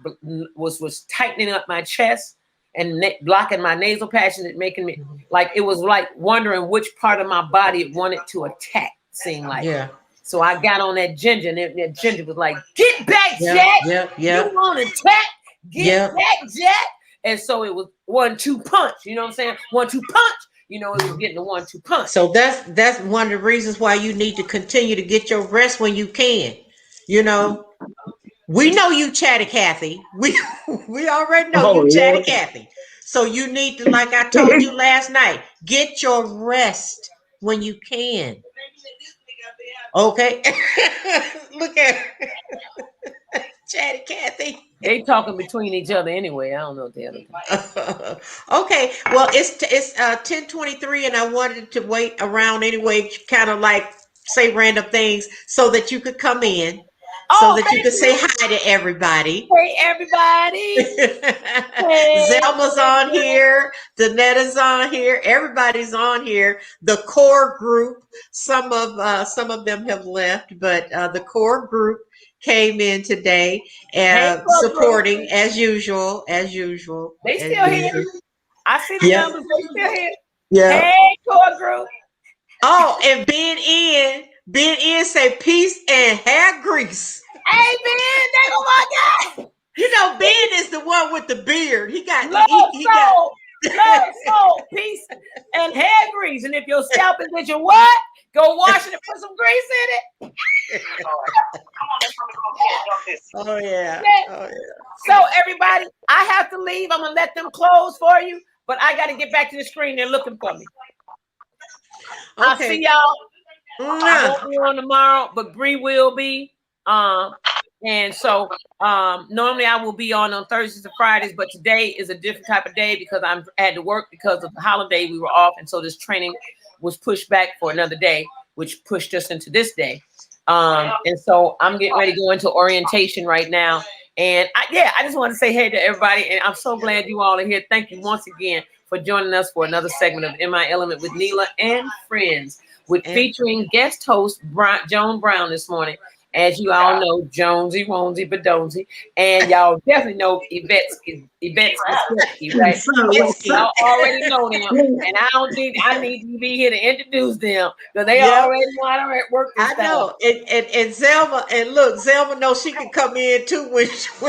C: tightening up my chest and blocking my nasal passages, and making me like it was like wondering which part of my body it wanted to attack. Seemed like.
A: Yeah.
C: So I got on that ginger, and that ginger was like, "Get back,
A: Yep,
C: Jack!
A: yep, yep.
C: You want to attack? Get
A: Yep.
C: back, Jack!" And so it was 1-2 punch. You know what I'm saying? 1-2 punch. You know, it was getting the 1-2 punch.
A: So that's one of the reasons why you need to continue to get your rest when you can. You know, we know you chatty Cathy. We already know you chatty Cathy. So you need to, like I told you last night, get your rest when you can. Okay. Look at chatty Cathy.
C: They talking between each other anyway. I don't know what the other.
A: Okay, well it's 10:23, and I wanted to wait around anyway, kind of like say random things so that you could come in, so that you could say hi to everybody.
C: Hey everybody!
A: Zelma's on here, Danetta's on here, everybody's on here. The core group, some of them have left, but the core group came in today and supporting as usual.
C: They still here. I see the numbers. They still here.
A: Yeah.
C: Hey, core group.
A: Oh, and Ben in say peace and hair grease.
C: Hey Ben, they go my God.
A: You know Ben is the one with the beard. He got
C: love soul, peace and hair grease. And if your scalp is itching, what? Go wash it and put some grease in it.
A: Oh yeah. Oh yeah.
C: So everybody, I have to leave. I'm gonna let them close for you, but I got to get back to the screen. They're looking for me.
A: Okay.
C: I'll see y'all. I won't be on tomorrow, but Bree will be. And so normally I will be on Thursdays and Fridays, but today is a different type of day because I had to work because of the holiday. We were off, and so this training was pushed back for another day, which pushed us into this day. And so I'm getting ready to go into orientation right now. And I just want to say hey to everybody, and I'm so glad you all are here. Thank you once again for joining us for another segment of In My Element with Neila and Friends, featuring guest host Joan Brown this morning. As you all know, Jonesy, Wonesy, Badonsy, and y'all definitely know Yvette's right? Y'all already know them, and I don't think I need to be here to introduce them because they already know how to work this
A: I know, and Zelma, and look, Zelma knows she can come in too when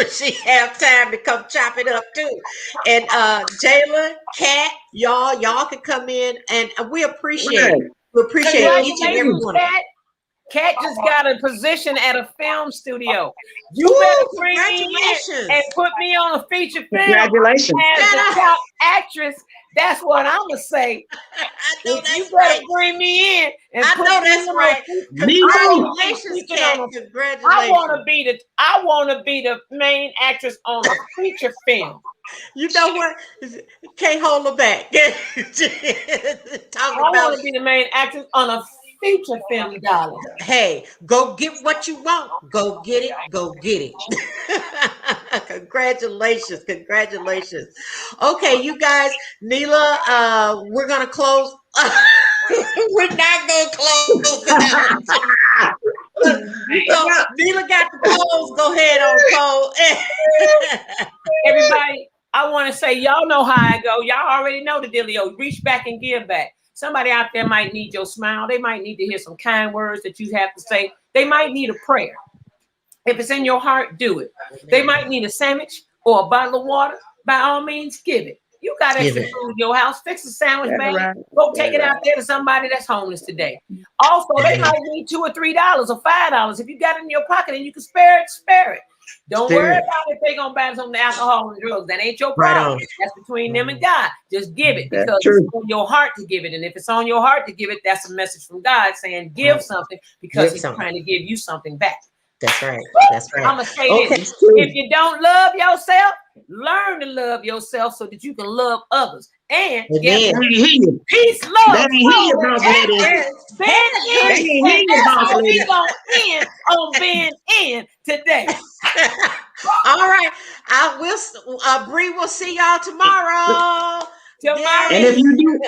A: she have time to come chop it up too. And Jayla, Kat, y'all can come in, and we appreciate it. We appreciate each and every one.
C: Kat just got a position at a film studio. You better bring me in and put me on a feature film.
B: Congratulations.
C: As the top actress, that's what I'm going to say. You better bring me in and put me on
A: Congratulations, Kat. Congratulations.
C: I want to be the main actress on a feature film.
A: You know what? Can't hold her back.
C: I want to be the main actress on a feature film, darling.
A: Hey, go get what you want. Go get it. Go get it. Congratulations. Congratulations. Okay, you guys, Neila, we're going to close. We're not going to close without so Neila got the polls. Go ahead on poll.
C: Everybody, I want to say, y'all know how I go. Y'all already know the dealio. Reach back and give back. Somebody out there might need your smile. They might need to hear some kind words that you have to say. They might need a prayer. If it's in your heart, do it. They might need a sandwich or a bottle of water. By all means, give it. You got extra food in your house. Fix a sandwich, baby. Go take it out there to somebody that's homeless today. Also, they might need $2 or $3 or $5. If you got it in your pocket and you can spare it, spare it. Don't worry about if they're going to buy some alcohol and drugs. That ain't your problem. That's between them and God. Just give it because it's on your heart to give it. And if it's on your heart to give it, that's a message from God saying give something because he's trying to give you something back.
A: That's right. That's right.
C: I'm going to say this. If you don't love yourself, learn to love yourself so that you can love others. And peace, love, Ben in today.
A: All right. I will. Bree will see y'all tomorrow.
B: And if you do,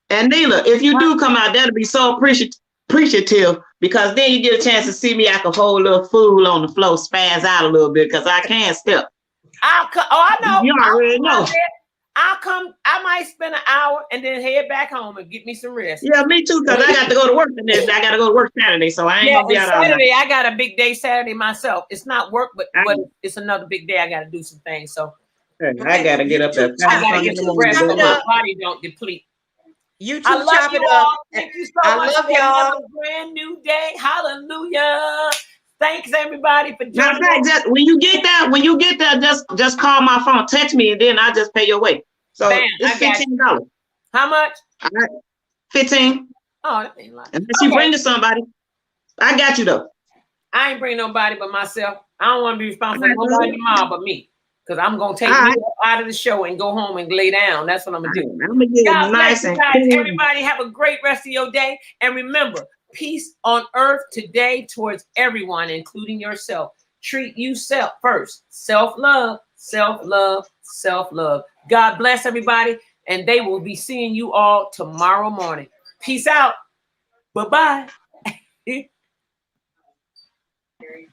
B: and Neila, if you do come out, that'll be so appreciative because then you get a chance to see me. I can hold a little fool on the floor, spaz out a little bit because I can't step.
C: I know.
B: You already know.
C: I'll come. I might spend an hour and then head back home and get me some rest.
B: Yeah, me too. Because I got to go to work today. I got to go to work Saturday, so I ain't gonna be out all
C: Saturday. I got a big day Saturday myself. It's not work, but it's another big day. I got to do some things. So
B: I got to get up there.
C: I got to get some rest so my body don't deplete.
A: I love you all.
C: Thank you so much.
A: Love y'all.
C: Brand new day. Hallelujah. Thanks everybody for joining.
B: Just when you get there, just call my phone, text me, and then I'll just pay your way. So it's $15.
C: How much?
B: All right. 15.
C: Oh, that ain't like.
B: Unless you bring to somebody. I got you though.
C: I ain't bring nobody but myself. I don't want to be responsible for nobody tomorrow but me. Because I'm gonna take me out of the show and go home and lay down. That's what I'm gonna do.
B: I'm gonna get nice and
C: guys. Everybody have a great rest of your day. And remember, peace on earth today towards everyone, including yourself. Treat yourself first. Self-love, self-love, self-love. God bless everybody. And they will be seeing you all tomorrow morning. Peace out. Bye-bye.